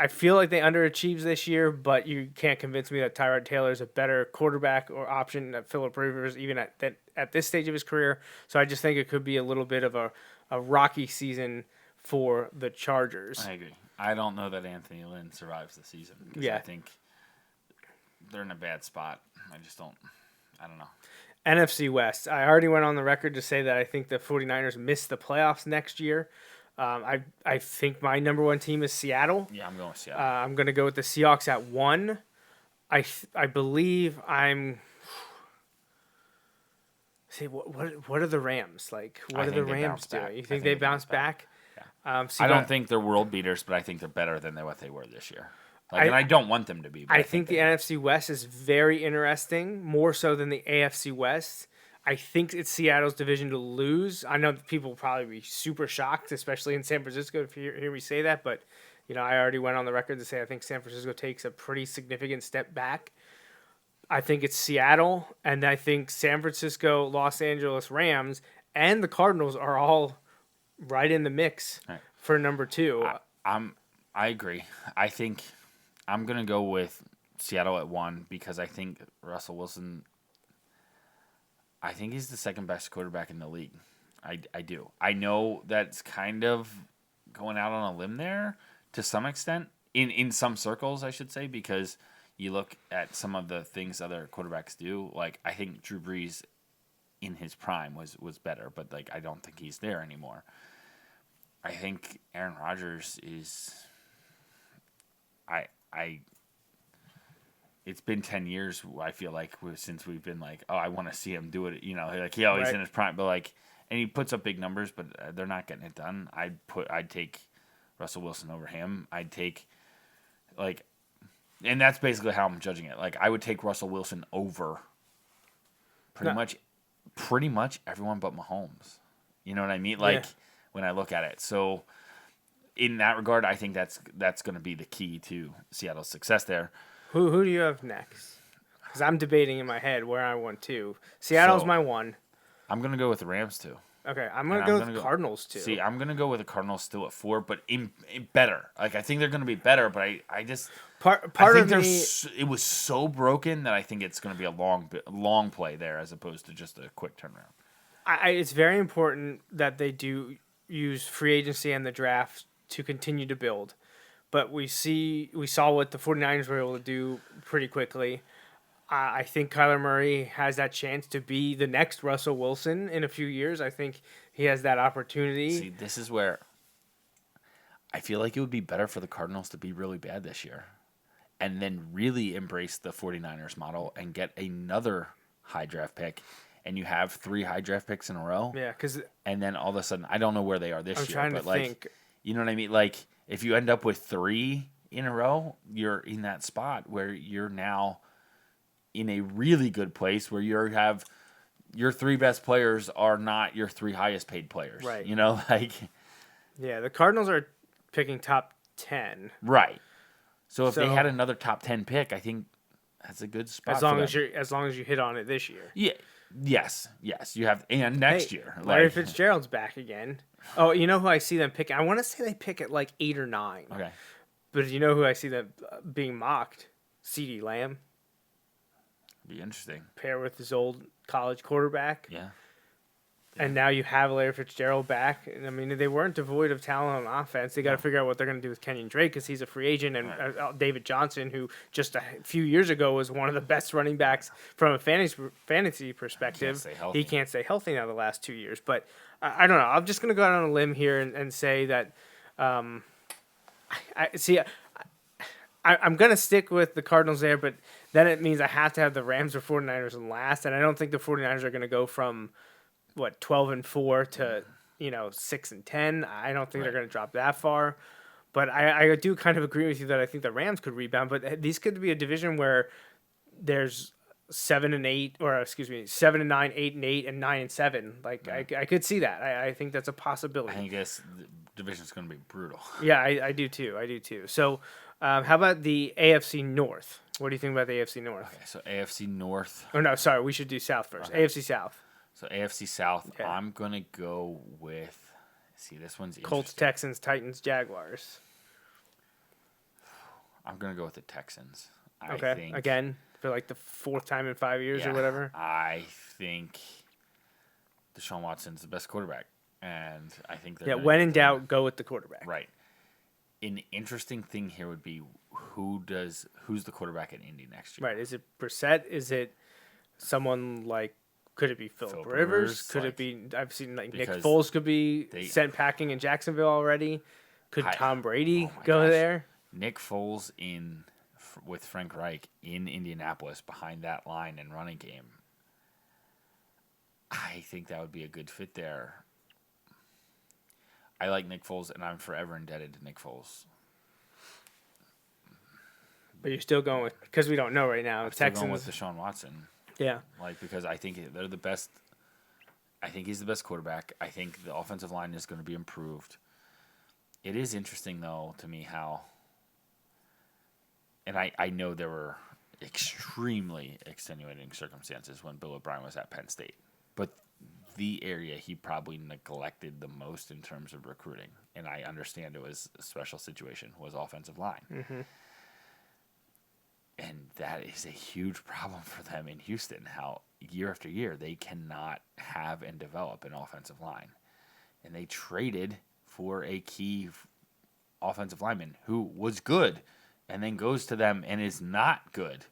feel like they underachieved this year, but you can't convince me that Tyrod Taylor is a better quarterback or option than Phillip Rivers, even at this stage of his career. So I just think it could be a little bit of a rocky season for the Chargers. I agree. I don't know that Anthony Lynn survives the season. Yeah. I think they're in a bad spot. I don't know. NFC West. I already went on the record to say that I think the 49ers miss the playoffs next year. I think my number one team is Seattle. Yeah, I'm going with Seattle. I'm going to go with the Seahawks at 1. I believe I'm. See what are the Rams like? What are the Rams doing? You think they bounce back? Yeah. I don't think they're world beaters, but I think they're better than what they were this year. And I don't want them to be. But I think the NFC West is very interesting, more so than the AFC West. I think it's Seattle's division to lose. I know people will probably be super shocked, especially in San Francisco, if you hear me say that. But, you know, I already went on the record to say I think San Francisco takes a pretty significant step back. I think it's Seattle, and I think San Francisco, Los Angeles Rams, and the Cardinals are all right in the mix for number 2. I agree. I think I'm going to go with Seattle at 1 because I think Russell Wilson, I think he's the second best quarterback in the league. I do. I know that's kind of going out on a limb there to some extent, in some circles, I should say, because you look at some of the things other quarterbacks do. Like, I think Drew Brees in his prime was better, but, like, I don't think he's there anymore. I think Aaron Rodgers is... It's been 10 years, I feel like, since we've been like, oh, I want to see him do it. You know, like, he's in his prime, but like, and he puts up big numbers, but they're not getting it done. I'd take Russell Wilson over him. I'd take, like, and that's basically how I'm judging it. Like, I would take Russell Wilson over pretty much everyone but Mahomes. You know what I mean? Like, when I look at it. So, in that regard, I think that's going to be the key to Seattle's success there. Who do you have next? Because I'm debating in my head where I want to. Seattle's my 1. I'm going to go with the Rams, too. Okay, I'm going to go with the Cardinals, too. See, I'm going to go with the Cardinals still at 4, but in better. Like, I think they're going to be better, but I just... it was so broken that I think it's going to be a long play there as opposed to just a quick turnaround. It's very important that they do use free agency and the draft to continue to build. But we saw what the 49ers were able to do pretty quickly. I think Kyler Murray has that chance to be the next Russell Wilson in a few years. I think he has that opportunity. See, this is where I feel like it would be better for the Cardinals to be really bad this year and then really embrace the 49ers model and get another high draft pick. And you have 3 high draft picks in a row. Yeah, and then all of a sudden, I don't know where they are this year. I'm trying to think. You know what I mean? Like, if you end up with 3 in a row, you're in that spot where you're now in a really good place where you have your 3 best players are not your 3 highest paid players. Right. You know, like. Yeah, the Cardinals are picking top 10. Right. So if they had another top 10 pick, I think that's a good spot. As long as you hit on it this year. Yeah. Yes. You have and next year. Larry Fitzgerald's back again. Oh, you know who I see them picking? I want to say they pick at like 8 or 9. Okay. But you know who I see them being mocked? CeeDee Lamb. Be interesting. Pair with his old college quarterback. Yeah. And now you have Larry Fitzgerald back. And I mean, they weren't devoid of talent on offense. They got to figure out what they're going to do with Kenyon Drake because he's a free agent, and David Johnson, who just a few years ago was one of the best running backs from a fantasy perspective. He can't stay healthy now the last 2 years. But I don't know. I'm just going to go out on a limb here and say that I'm going to stick with the Cardinals there, but then it means I have to have the Rams or 49ers in last, and I don't think the 49ers are going to go from 12-4 to 6-10. I don't think they're going to drop that far, but I do kind of agree with you that I think the Rams could rebound. But these could be a division where there's 7-8, or 7-9, 8-8, and 9-7. Like I could see that. I think that's a possibility. I guess the division's going to be brutal. Yeah, I do too. So, how about the AFC North? What do you think about the AFC North? Okay, so AFC North. Oh no, sorry, we should do South first. Okay. AFC South. So AFC South, I'm going to go with, this one's Colts, Texans, Titans, Jaguars. I'm going to go with the Texans. Okay, I think, again, for like the fourth time in 5 years or whatever. I think Deshaun Watson's the best quarterback, and I think they're when in doubt, go with the quarterback. Right. An interesting thing here would be who's the quarterback in Indy next year? Right. Is it Brissett? Is it someone like, could it be Phillip Rivers? Could it be, I've seen like Nick Foles could be sent packing in Jacksonville already. Could Tom Brady go there? Nick Foles with Frank Reich in Indianapolis behind that line and running game. I think that would be a good fit there. I like Nick Foles, and I'm forever indebted to Nick Foles. But you're still going with, because we don't know right now. I'm Texans still going with Deshaun Watson. Yeah. Because I think they're the best. I think he's the best quarterback. I think the offensive line is going to be improved. It is interesting, though, to me how, and I know there were extremely extenuating circumstances when Bill O'Brien was at Penn State, but the area he probably neglected the most in terms of recruiting, and I understand it was a special situation, was offensive line. Mm-hmm. And that is a huge problem for them in Houston, how year after year they cannot have and develop an offensive line. And they traded for a key offensive lineman who was good and then goes to them and is not good.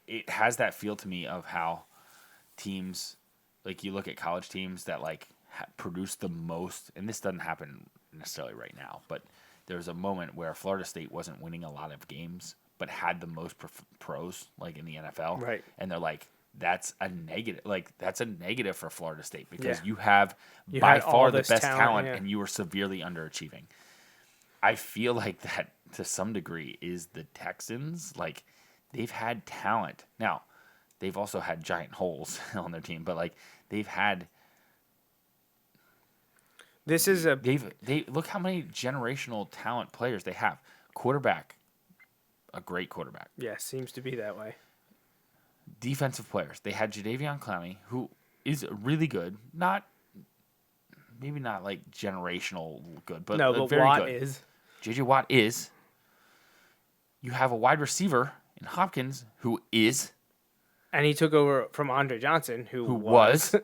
It has that feel to me of how teams, like you look at college teams that produce the most, and this doesn't happen necessarily right now, but there was a moment where Florida State wasn't winning a lot of games, but had the most pros in the NFL. Right. And they're like, that's a negative. That's a negative for Florida State because you have you by far the best talent and you were severely underachieving. I feel like that to some degree is the Texans. They've had talent. Now, they've also had giant holes on their team, but they've had. This is they look how many generational talent players they have. Quarterback, a great quarterback. Yeah, seems to be that way. Defensive players. They had Jadeveon Clowney, who is really good. Maybe not generational good, but very Watt good. is. JJ Watt is. You have a wide receiver in Hopkins who is. And he took over from Andre Johnson, who was.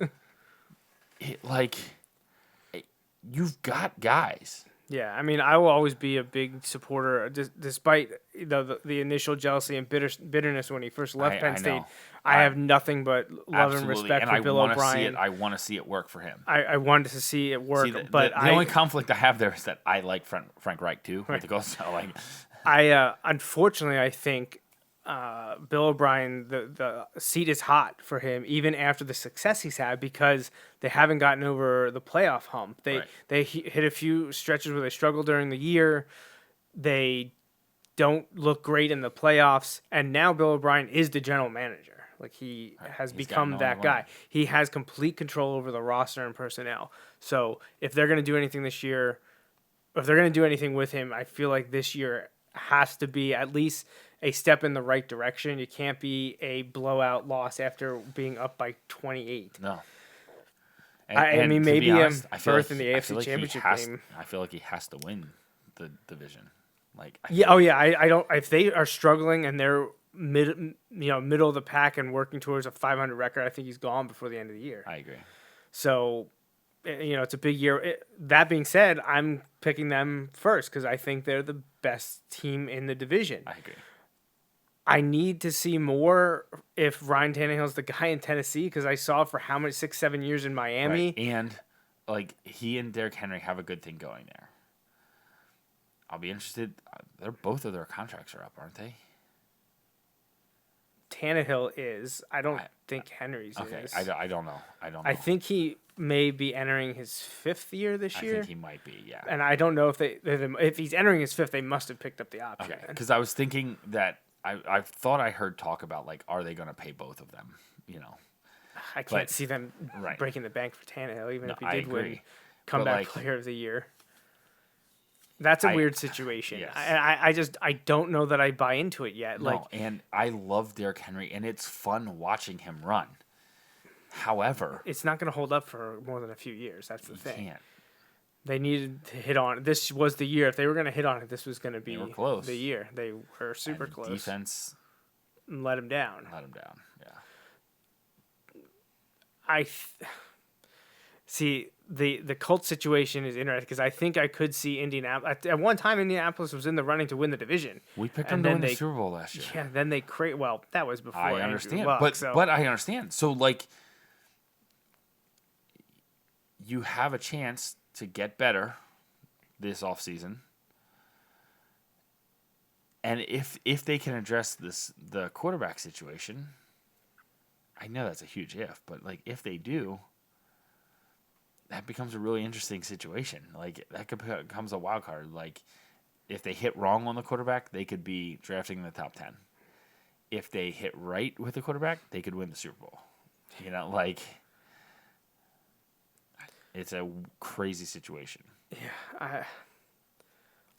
You've got guys. Yeah, I mean, I will always be a big supporter, despite the initial jealousy and bitterness when he first left Penn State. I have nothing but love and respect for Bill O'Brien. I want to see it work for him. I wanted to see it work, but the only conflict I have there is that I like Frank Reich too. Right. With the Ghost, unfortunately, I think Bill O'Brien, the seat is hot for him even after the success he's had because they haven't gotten over the playoff hump. They hit a few stretches where they struggled during the year. They don't look great in the playoffs, and now Bill O'Brien is the general manager. He's become that guy. He has complete control over the roster and personnel. So if they're going to do anything this year, if they're going to do anything with him, I feel like this year has to be at least a step in the right direction. You can't be a blowout loss after being up by 28. No. I mean, maybe honest, berth in the AFC Championship game. I feel like he has to win the division. I don't. If they are struggling and they're middle of the pack and working towards a 500 record, I think he's gone before the end of the year. I agree. So, it's a big year. That being said, I'm picking them first because I think they're the best team in the division. I agree. I need to see more if Ryan Tannehill's the guy in Tennessee because I saw for how many 6-7 years in Miami. Right. And like he and Derrick Henry have a good thing going there. I'll be interested. Both of their contracts are up, aren't they? Tannehill is. I don't think Henry's okay, is. I don't know. I think he may be entering his 5th year this year. I think he might be, yeah. And I don't know if he's entering his 5th, they must have picked up the option. Okay, because I was thinking that I thought I heard talk about like, are they going to pay both of them? I can't see them breaking the bank for Tannehill, even if he did win comeback player of the year. That's a weird situation. Yes. I don't know that I buy into it yet. No, and I love Derrick Henry, and it's fun watching him run. However, it's not going to hold up for more than a few years. That's the thing. Can't. They needed to hit on it. This was the year. If they were going to hit on it, this was going to be the year. They were super close. Defense let him down. Yeah. See, the Colts situation is interesting because I think I could see Indianapolis. At one time, Indianapolis was in the running to win the division. We picked them to win the Super Bowl last year. Yeah, then they create. Well, that was before. I understand, Luck, but I understand. So, like, you have a chance to get better this offseason. And if they can address the quarterback situation, I know that's a huge if, but like if they do, that becomes a really interesting situation. Like that becomes a wild card. Like if they hit wrong on the quarterback, they could be drafting in the top 10. If they hit right with the quarterback, they could win the Super Bowl. Like it's a crazy situation. Yeah,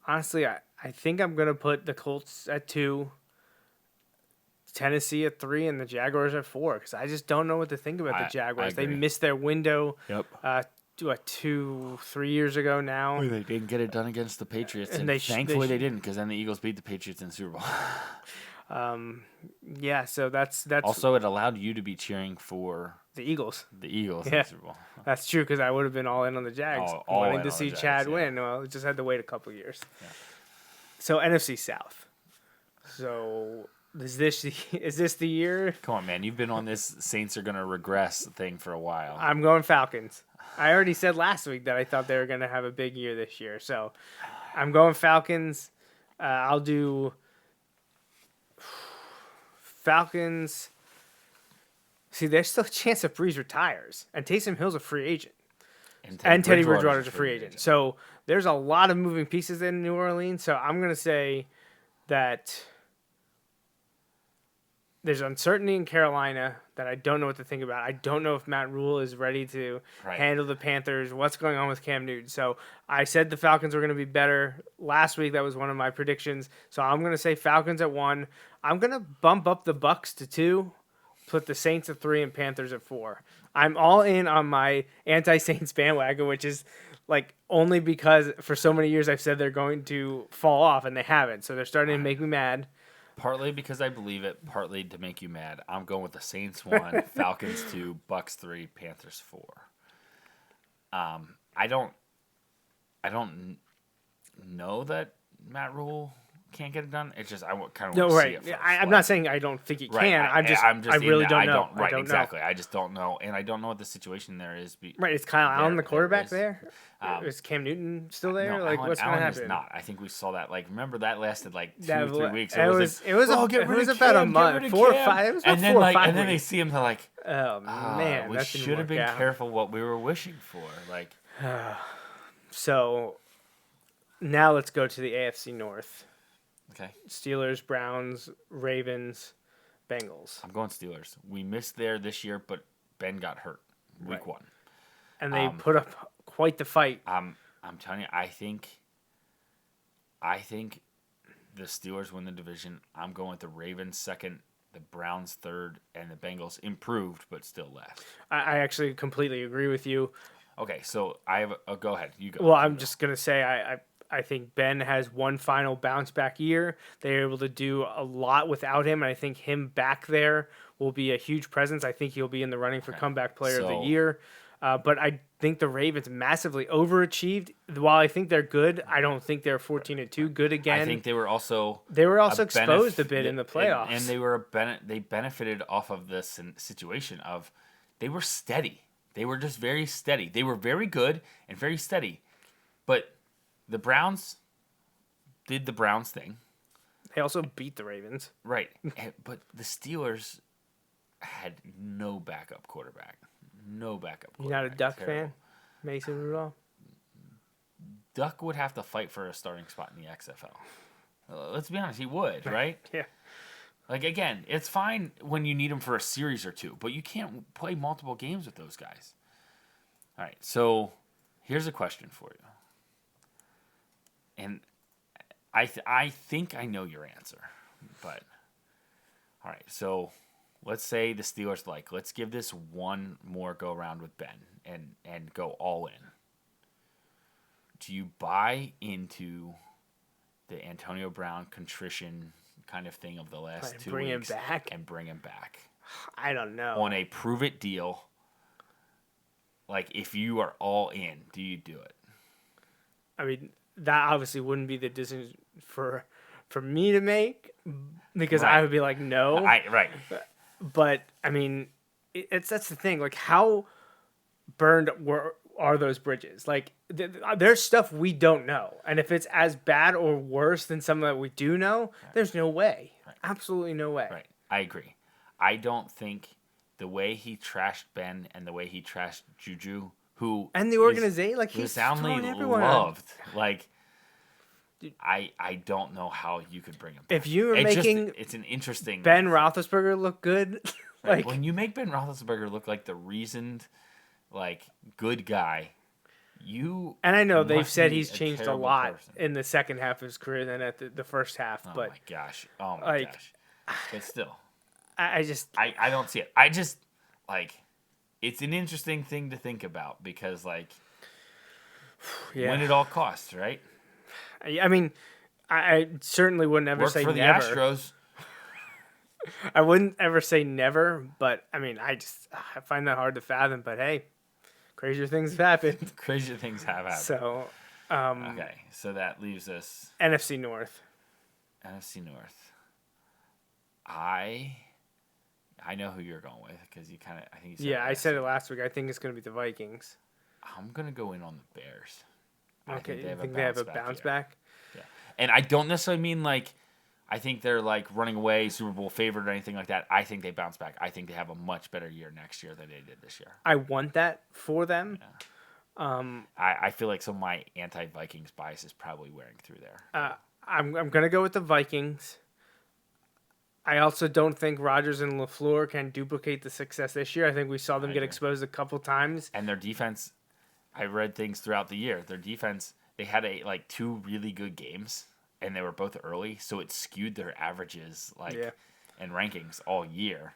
honestly, I think I'm going to put the Colts at 2, Tennessee at 3, and the Jaguars at 4 because I just don't know what to think about the Jaguars. They missed their window 2-3 years ago now. They didn't get it done against the Patriots, and thankfully they didn't because then the Eagles beat the Patriots in the Super Bowl. Yeah, so that's also it allowed you to be cheering for the Eagles. In the Super Bowl. That's true because I would have been all in on the Jags, wanting to see Chad win. Well, we just had to wait a couple years. Yeah. So NFC South. So is this the year? Come on, man! You've been on this Saints are gonna regress thing for a while. I'm going Falcons. I already said last week that I thought they were gonna have a big year this year, so I'm going Falcons. I'll do Falcons. See, there's still a chance that Breeze retires, and Taysom Hill's a free agent, and Teddy Bridgewater's a free agent. So there's a lot of moving pieces in New Orleans. So I'm gonna say that there's uncertainty in Carolina that I don't know what to think about. I don't know if Matt Rule is ready to handle the Panthers. What's going on with Cam Newton? So I said the Falcons were going to be better last week. That was one of my predictions. So I'm going to say Falcons at 1. I'm going to bump up the Bucs to 2, put the Saints at 3, and Panthers at 4. I'm all in on my anti-Saints bandwagon, which is like only because for so many years I've said they're going to fall off, and they haven't. So they're starting to make me mad. Partly because I believe it, partly to make you mad. I'm going with the Saints 1, Falcons 2, Bucs 3, Panthers 4. I don't know that Matt Rule can't get it done. It's just I kind of want to see it first. I'm not saying I don't think he can. I really don't know. Right, exactly. I just don't know, and I don't know what the situation there is. Right, is Kyle Allen the quarterback there? Is Cam Newton still there? No, what's going to happen? Is not. I think we saw that. Like, remember that lasted like 2 or 3 weeks. It was about a month, 4 or 5. It was about 4 or 5 and then they see him. They're like, oh man, we should have been careful what we were wishing for. Like, so now let's go to the AFC North. Okay. Steelers, Browns, Ravens, Bengals. I'm going Steelers. We missed there this year, but Ben got hurt week 1. And they put up quite the fight. I'm telling you, I think the Steelers win the division. I'm going with the Ravens 2nd, the Browns 3rd, and the Bengals improved, but still last. I actually completely agree with you. Okay, so I have go ahead. You go. Well, I'm just going to say I think Ben has one final bounce back year. They're able to do a lot without him. And I think him back there will be a huge presence. I think he'll be in the running for comeback player of the year. But I think the Ravens massively overachieved. While I think they're good, I don't think they're 14-2 good again. I think they were also exposed a bit in the playoffs, and they benefited off of this situation of they were steady. They were just very steady. They were very good and very steady, but the Browns did the Browns thing. They also beat the Ravens. Right. But the Steelers had no backup quarterback. No backup quarterback. You're not a Duck fan? Mason Rudolph? Duck would have to fight for a starting spot in the XFL. Let's be honest, he would, right? Yeah. Like, again, it's fine when you need him for a series or two, but you can't play multiple games with those guys. All right, so here's a question for you. And I think I know your answer, but all right. So let's say the Steelers let's give this one more go around with Ben and go all in. Do you buy into the Antonio Brown contrition kind of thing of the last 2 bring weeks him back? And bring him back I don't know. on a prove it deal? Like, if you are all in, do you do it? I mean, that obviously wouldn't be the decision for me to make because Right. I would be like, no. Right. But I mean, that's the thing. Like, how burned are those bridges? Like, there's stuff we don't know, and if it's as bad or worse than something that we do know, there's no way. Right. Absolutely no way. Right. I agree. I don't think the way he trashed Ben and the way he trashed Juju, who And the organization, like, he's soundly throwing everyone. loved. Like, I don't know how you could bring him back. If you were making it's an interesting Ben Roethlisberger look good, right? like, When you make Ben Roethlisberger look like the reasoned, like, good guy, you and I know they've must said be he's a changed a terrible lot person. in the second half of his career than at the first half, Oh but my gosh! Oh my like, gosh! But still, I just I don't see it. I just like it's an interesting thing to think about because like when it all costs, right? I mean, I certainly wouldn't ever Work say for the never. Astros. I wouldn't ever say never, but I mean, I find that hard to fathom. But hey, crazier things have happened. Crazy things have happened. So, Okay, so that leaves us NFC North. NFC North. I know who you're going with because you kind of I think you said Yeah, I last said it week. last week. I think it's going to be the Vikings. I'm gonna go in on the Bears. I Okay, you think think they have a back bounce here. back? Yeah, and I don't necessarily mean like I think they're like running away Super Bowl favorite or anything like that. I think they bounce back. I think they have a much better year next year than they did this year. I want that for them. I feel like some of my anti-Vikings bias is probably wearing through there. I'm going to go with the Vikings. I also don't think Rodgers and LaFleur can duplicate the success this year. I think we saw them get agree. exposed a couple times. And their defense, I read things throughout the year. Their defense, they had two really good games, and they were both early, so it skewed their averages and rankings all year.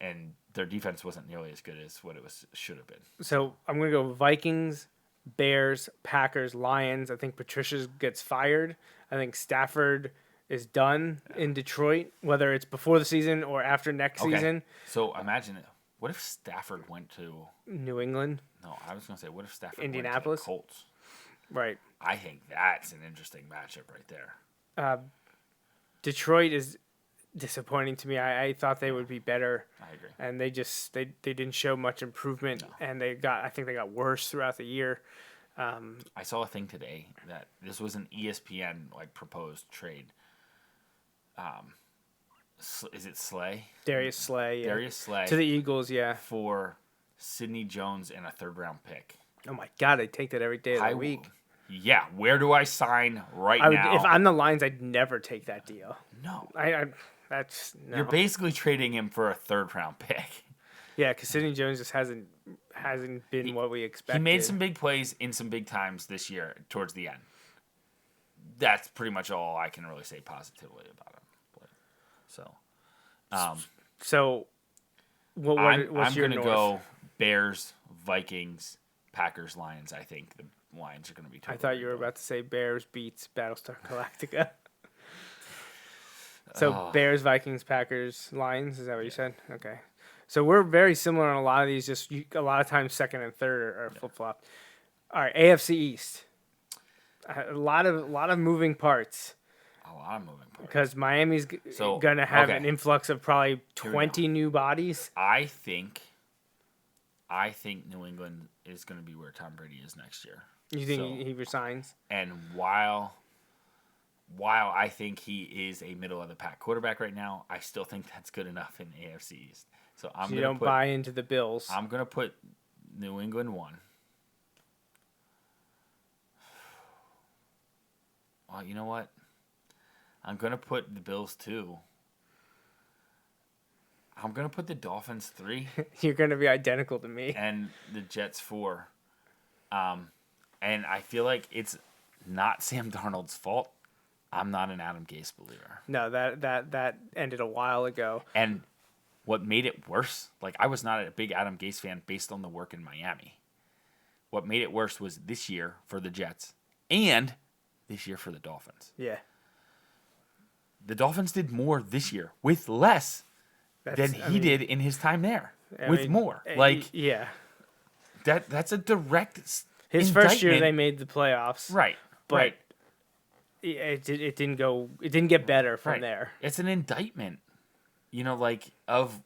And their defense wasn't nearly as good as what it should have been. So I'm going to go Vikings, Bears, Packers, Lions. I think Patricia gets fired. I think Stafford is done in Detroit, whether it's before the season or after next season. So imagine it. What if Stafford went to... New England. No, I was going to say, what if Stafford Indianapolis? went to the Colts? Right. I think that's an interesting matchup right there. Detroit is disappointing to me. I thought they would be better. I agree. And they didn't show much improvement, and I think they got worse throughout the year. I saw a thing today that this was an ESPN proposed trade. Is it Slay? Darius Slay. Yeah. Darius Slay To the Eagles, yeah. for Sidney Jones and a third-round pick. Oh my God, I'd take that every day of the I week. Yeah, where do I sign right I would, now? if I'm the Lions, I'd never take that deal. No. That's no. You're basically trading him for a third-round pick. Yeah, because Sidney Jones just hasn't been what we expected. He made some big plays in some big times this year towards the end. That's pretty much all I can really say positively about him. So, what's I'm your going to North? go Bears, Vikings, Packers, Lions. I think Lions are going to be. I thought you were about to say Bears beats Battlestar Galactica. So Bears, Vikings, Packers, Lions. Is that what you said? Okay. So we're very similar on a lot of these. Just a lot of times, second and third are flip flop. All right, AFC East. A lot of moving parts. A lot of moving parts. Because Miami's going to have an influx of probably 20 new bodies. I think New England is going to be where Tom Brady is next year. You think he resigns? And while I think he is a middle of the pack quarterback right now, I still think that's good enough in AFC East. So you don't buy into the Bills. I'm going to put New England 1. Well, you know what? I'm going to put the Bills 2. I'm going to put the Dolphins 3. You're going to be identical to me. And the Jets 4. And I feel like it's not Sam Darnold's fault. I'm not an Adam Gase believer. No, that ended a while ago. And what made it worse, like I was not a big Adam Gase fan based on the work in Miami. What made it worse was this year for the Jets and this year for the Dolphins. Yeah. The Dolphins did more this year with less than he did in his time there. More. Yeah. That's a direct His indictment. First year they made the playoffs. Right. But right. It didn't get better from there. It's an indictment, of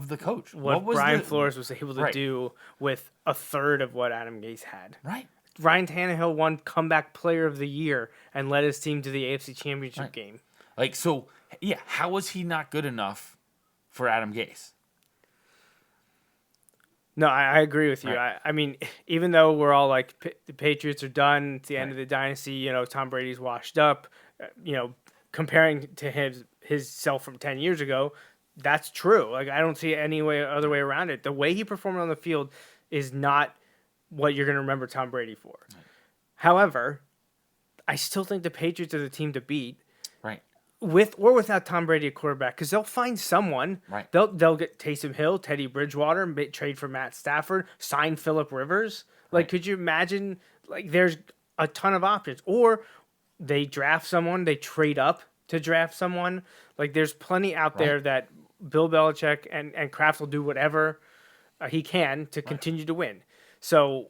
the coach. What Brian Flores was able to do with a third of what Adam Gase had. Right. Ryan Tannehill won comeback player of the year and led his team to the AFC Championship game. How was he not good enough for Adam Gase? No, I agree with you. Right. I mean, even though we're all like, the Patriots are done, it's the end of the dynasty, Tom Brady's washed up, comparing to his self from 10 years ago, that's true. Like, I don't see any other way around it. The way he performed on the field is not what you're going to remember Tom Brady for. Right. However, I still think the Patriots are the team to beat. Right. With or without Tom Brady at quarterback, because they'll find someone. Right. They'll get Taysom Hill, Teddy Bridgewater, trade for Matt Stafford, sign Phillip Rivers. Like, could you imagine? Like, there's a ton of options. Or they draft someone, they trade up to draft someone. Like, there's plenty out there that Bill Belichick and Kraft will do whatever he can to continue to win. So,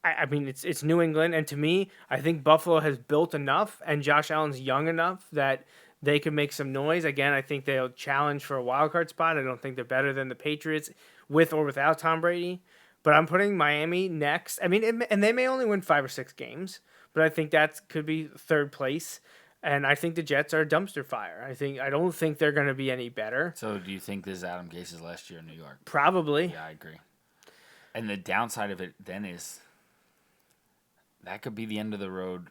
I mean, it's New England, and to me, I think Buffalo has built enough, and Josh Allen's young enough that they can make some noise. Again, I think they'll challenge for a wild card spot. I don't think they're better than the Patriots with or without Tom Brady, but I'm putting Miami next. I mean, and they may only win 5 or 6 games, but I think that could be third place. And I think the Jets are a dumpster fire. I don't think they're going to be any better. So, do you think this is Adam Gase's last year in New York? Probably. Yeah, I agree. And the downside of it then is that could be the end of the road.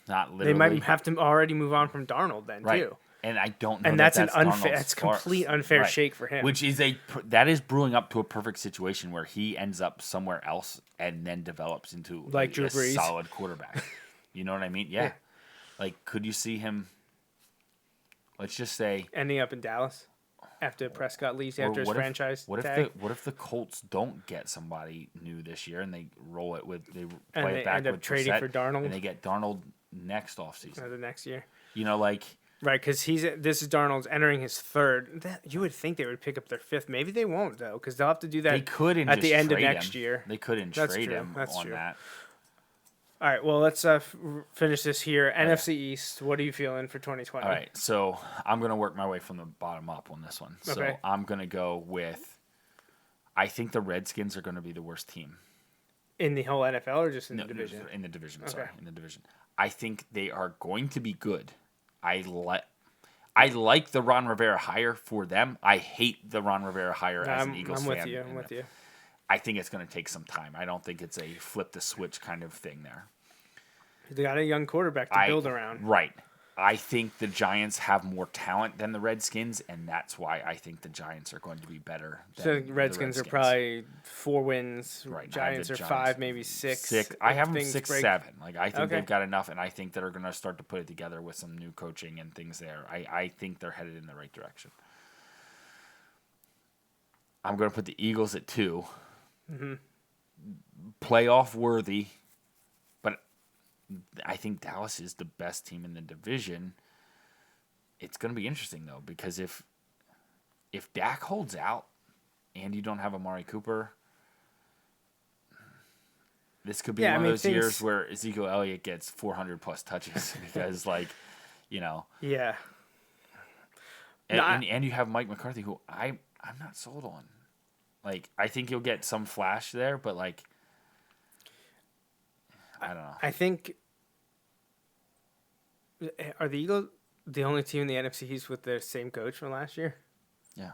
Not literally. They might have to already move on from Darnold then too. And I don't know. And that's an unfair. That's complete unfair shake for him. Which is that is brewing up to a perfect situation where he ends up somewhere else and then develops into like Drew Brees, solid quarterback. You know what I mean? Yeah. Like, could you see him? Let's just say ending up in Dallas after Prescott leaves after his franchise tag. What if the Colts don't get somebody new this year and they roll it with it back end up with trading for Darnold and they get Darnold next offseason the next year? Like right, because this is Darnold's entering his third. You would think they would pick up their 5th. Maybe they won't though, because they'll have to do that. They could at the end of next year. They couldn't trade him on that. All right, well, let's finish this here. NFC East, what are you feeling for 2020? All right, so I'm going to work my way from the bottom up on this one. So I'm going to go with, I think the Redskins are going to be the worst team. In the whole NFL or just in the division? In the division, sorry, in the division. I think they are going to be good. I like the Ron Rivera hire for them. I hate the Ron Rivera hire as an Eagles fan. I'm with you. I think it's going to take some time. I don't think it's a flip the switch kind of thing there. They got a young quarterback to build around. Right. I think the Giants have more talent than the Redskins, and that's why I think the Giants are going to be better than the Redskins are probably 4 wins. Right. Giants are 5, maybe 6. I have them 6, 7. Like, I think they've got enough, and I think they're going to start to put it together with some new coaching and things there. I think they're headed in the right direction. I'm going to put the Eagles at 2. Mm-hmm. playoff worthy, but I think Dallas is the best team in the division. It's going to be interesting though, because if Dak holds out and you don't have Amari Cooper, this could be one of those years where Ezekiel Elliott gets 400 plus touches because, like, Yeah. And you have Mike McCarthy, who I'm not sold on. Like, I think you'll get some flash there, but like, I don't know. I think are the Eagles the only team in the NFC East with the same coach from last year? Yeah.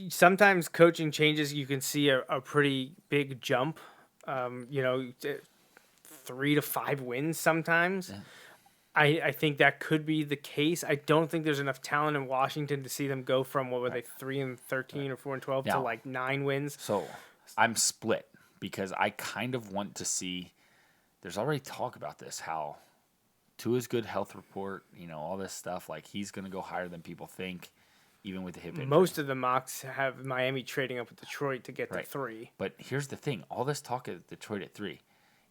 Sometimes coaching changes, you can see a pretty big jump. 3 to 5 wins sometimes. Yeah. I think that could be the case. I don't think there's enough talent in Washington to see them go from, what were they, 3-13 or 4-12 to like 9 wins. So I'm split because I kind of want to see. There's already talk about this, how Tua's good health report, all this stuff. Like, he's going to go higher than people think, even with the hip injury. Most of the mocks have Miami trading up with Detroit to get to 3. But here's the thing. All this talk of Detroit at 3.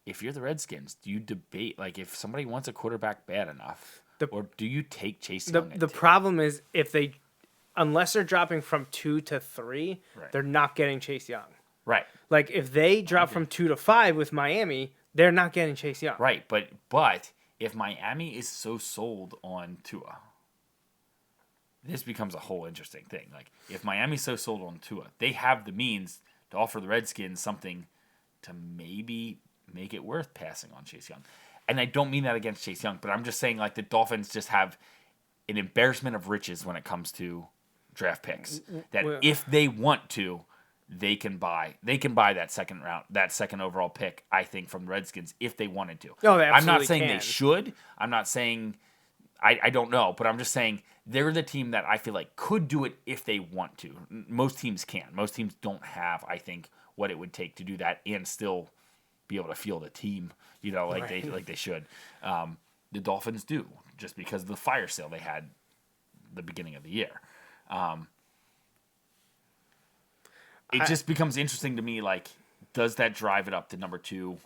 If you're the Redskins, do you debate, like, if somebody wants a quarterback bad enough, or do you take Chase Young at 2? The problem is, unless they're dropping from 2 to 3, they're not getting Chase Young. Right. Like, if they drop from 2 to 5 with Miami, they're not getting Chase Young. Right, but if Miami is so sold on Tua, this becomes a whole interesting thing. Like, if Miami's so sold on Tua, they have the means to offer the Redskins something to maybe make it worth passing on Chase Young. And I don't mean that against Chase Young, but I'm just saying, like, the Dolphins just have an embarrassment of riches when it comes to draft picks. That if they want to, they can buy that second overall pick, I think, from the Redskins if they wanted to. No, they absolutely I'm not saying can. they should. I'm not saying I don't know, but I'm just saying they're the team that I feel like could do it if they want to. Most teams can. Most teams don't have, I think, what it would take to do that and still be able to field a team, they should. The Dolphins do, just because of the fire sale they had the beginning of the year. It just becomes interesting to me, like, does that drive it up to number 2?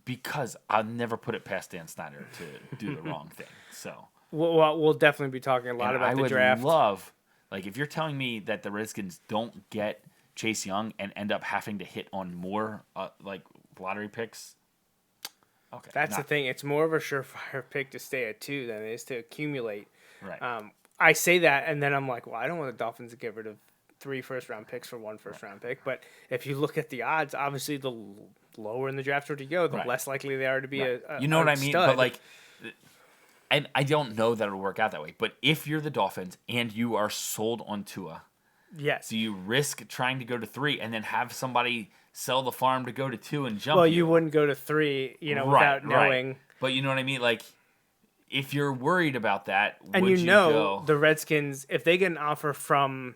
Because I'll never put it past Dan Snyder to do the wrong thing. So we'll definitely be talking a lot about the draft. I would love, like, if you're telling me that the Redskins don't get Chase Young and end up having to hit on more lottery picks. Okay, that's the thing. It's more of a surefire pick to stay at 2 than it is to accumulate. Right. I say that, and then I'm like, well, I don't want the Dolphins to get rid of 3 first-round picks for 1 first-round pick. But if you look at the odds, obviously the lower in the draft order you go, the less likely they are to be a you know what I mean? Stud. But like, and I don't know that it'll work out that way. But if you're the Dolphins and you are sold on Tua. Yes. Do you risk trying to go to 3 and then have somebody sell the farm to go to 2 and jump? Well, you wouldn't go to 3, without knowing. Right. But you know what I mean? Like, if you're worried about that, and would you go? The Redskins, if they get an offer from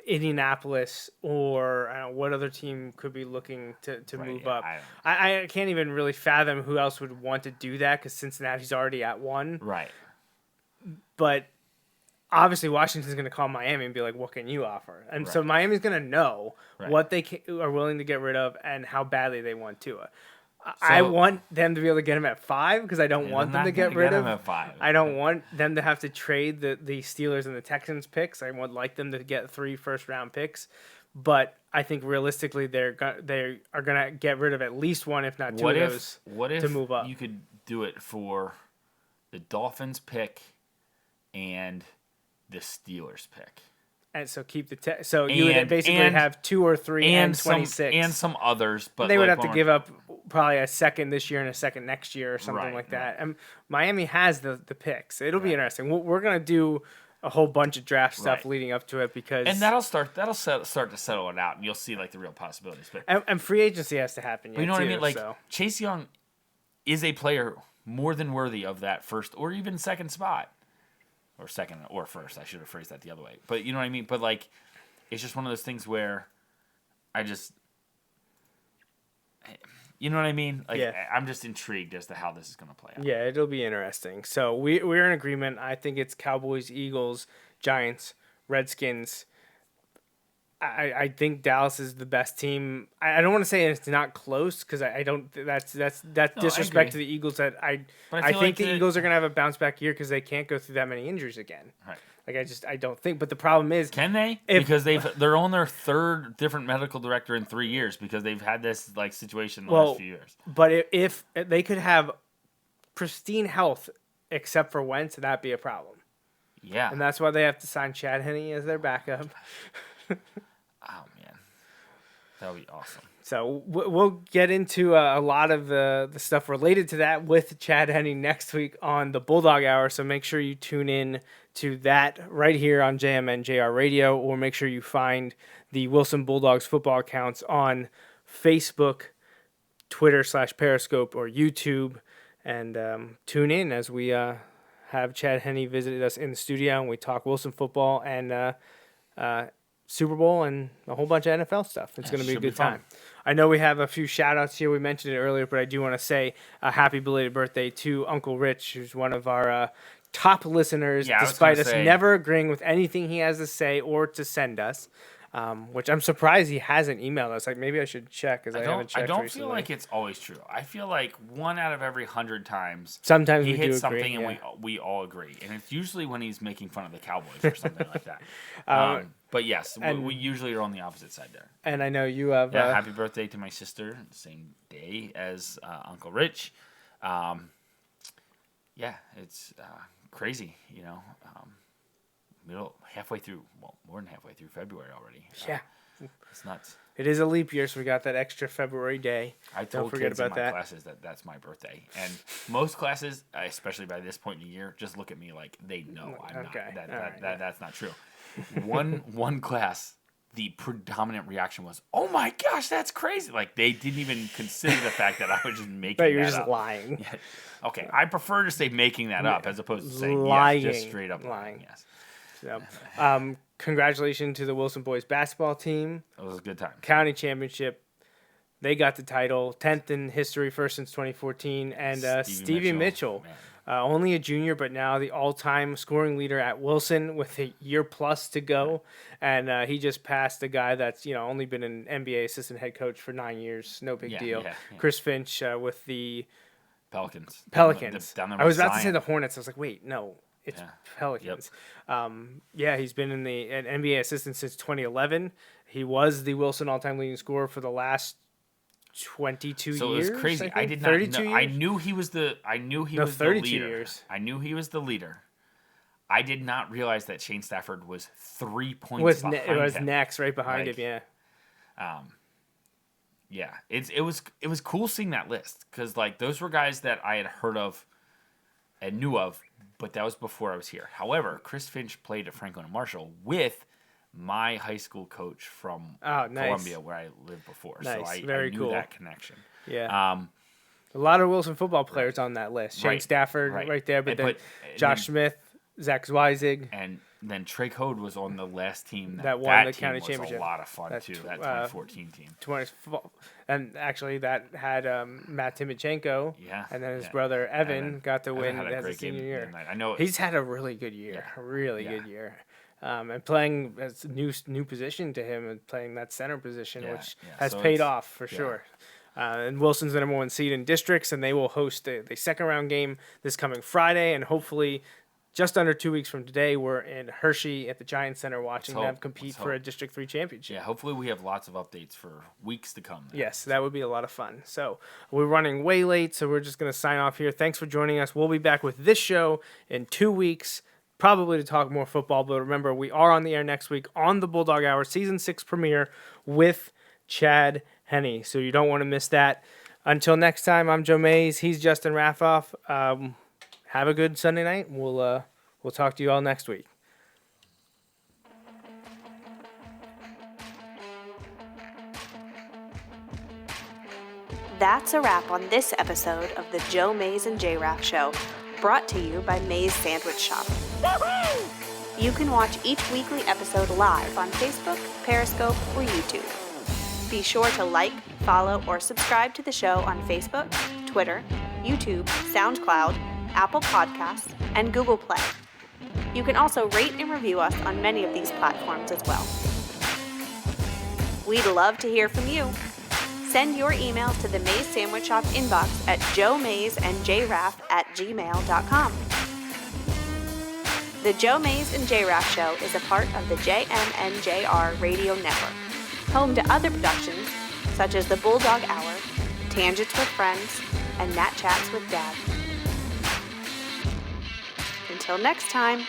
Indianapolis or what other team could be looking to move up. I can't even really fathom who else would want to do that because Cincinnati's already at 1. Right. But obviously Washington's going to call Miami and be like, what can you offer? And so Miami's going to know what they are willing to get rid of and how badly they want Tua. I want them to be able to get him at 5 because I don't want them to get rid of him at 5. I don't want them to have to trade the Steelers and the Texans picks. I would like them to get 3 first-round picks. But I think realistically they are going to get rid of at least 1, if not 2 of those to move up. You could do it for the Dolphins pick and the Steelers pick. And so keep the you would basically have 2 or 3 and 26 and some others, but they would have to give up probably a second this year and a second next year or something like that. And Miami has the picks. It'll be interesting. We're gonna do a whole bunch of draft stuff leading up to it because that'll start to settle it out, and you'll see like the real possibilities. But and free agency has to happen. You know what I mean? Like Chase Young is a player more than worthy of that first or even second spot. Or second or first. I should have phrased that the other way. But you know what I mean? But, like, it's just one of those things where you know what I mean? Like, I'm just intrigued as to how this is going to play out. Yeah, it'll be interesting. So we're in agreement. I think it's Cowboys, Eagles, Giants, Redskins. I think Dallas is the best team. I don't want to say it's not close because I don't. That's disrespect to the Eagles. I think the Eagles are gonna have a bounce back year because they can't go through that many injuries again. Right. Like I don't think. But the problem is, can they? Because they're on their third different medical director in 3 years because they've had this like situation the last few years. But if they could have pristine health except for Wentz, that'd be a problem. Yeah. And that's why they have to sign Chad Henne as their backup. Oh, man. That would be awesome. So we'll get into a lot of the stuff related to that with Chad Henne next week on the Bulldog Hour. So make sure you tune in to that right here on JMN/JR Radio, or make sure you find the Wilson Bulldogs football accounts on Facebook, Twitter /Periscope, or YouTube. And tune in as we have Chad Henne visit us in the studio and we talk Wilson football and Super Bowl and a whole bunch of NFL stuff. It's going to be a good time. I know we have a few shout-outs here. We mentioned it earlier, but I do want to say a happy belated birthday to Uncle Rich, who's one of our top listeners, despite us never agreeing with anything he has to say or to send us. Which I'm surprised he hasn't emailed us. Like, maybe I should check because I haven't checked recently. I don't feel like it's always true. I feel like 1 out of every 100 times sometimes he we hits do something agree, and we all agree. And it's usually when he's making fun of the Cowboys or something like that. But yes, we usually are on the opposite side there. And I know you have... happy birthday to my sister, same day as Uncle Rich. It's crazy, you know. Halfway through, more than halfway through February already. Yeah. It's nuts. It is a leap year, so we got that extra February day. I told kids in my classes that that's my birthday. And most classes, especially by this point in the year, just look at me like they know I'm not. That's not true. One class, the predominant reaction was, "Oh my gosh, that's crazy!" Like they didn't even consider the fact that I was just making that up. You're just lying. Yeah. Okay, I prefer to say making that up as opposed to saying lying. Yes, just straight up lying. Yes. So, congratulations to the Wilson boys basketball team. It was a good time. County championship. They got the title, 10th in history, first since 2014. And Stevie Mitchell only a junior, but now the all-time scoring leader at Wilson with a year plus to go. And he just passed a guy that's only been an NBA assistant head coach for 9 years. No big deal. Yeah. Chris Finch with the Pelicans. I was about to say the Hornets. I was like, wait, no. It's Pelicans. Yep. He's been an NBA assistant since 2011. He was the Wilson all-time leading scorer for the last 22 years. So it was crazy. I did not 32 know. Years? I knew he was the leader. Years. I knew he was the leader. I did not realize that Shane Stafford was 3 points behind him. It was next, right behind him, yeah. Yeah. It was cool seeing that list because those were guys that I had heard of and knew of, but that was before I was here. However, Chris Finch played at Franklin and Marshall with my high school coach from Columbia, where I lived before. Nice. So I Very knew cool. that connection. Yeah. A lot of Wilson football players on that list. Shane Stafford right there, but then Josh Smith, Zach Zweizig. And then Trey Code was on the last team that won the county championship. Was a lot of fun, too, that 2014 team. And actually, that had Matt Timochenko. Yeah. And then his brother Evan got to win as a senior year. I know he's had a really good year. Yeah. Good year. And playing as a new position to him and playing that center position, which has paid off for sure. And Wilson's the number 1 seed in districts, and they will host the second round game this coming Friday, and hopefully just under 2 weeks from today, we're in Hershey at the Giants Center watching them compete for a District 3 championship. Yeah, hopefully we have lots of updates for weeks to come. Yes, that would be a lot of fun. So we're running way late, so we're just going to sign off here. Thanks for joining us. We'll be back with this show in 2 weeks, probably to talk more football. But remember, we are on the air next week on the Bulldog Hour Season 6 premiere with Chad Henne. So you don't want to miss that. Until next time, I'm Joe Mays. He's Justin Raffoff. Have a good Sunday night. We'll talk to you all next week. That's a wrap on this episode of the Joe Mays and J-Raff Show, brought to you by Mays Sandwich Shop. Woo-hoo! You can watch each weekly episode live on Facebook, Periscope, or YouTube. Be sure to like, follow, or subscribe to the show on Facebook, Twitter, YouTube, SoundCloud, Apple Podcasts, and Google Play. You can also rate and review us on many of these platforms as well. We'd love to hear from you. Send your email to the Maze Sandwich Shop inbox at joemazeandjraff@gmail.com. The Joe Maze and J-Raff Show is a part of the JMNJR Radio Network, home to other productions such as the Bulldog Hour, Tangents with Friends, and Nat Chats with Dad. Until next time.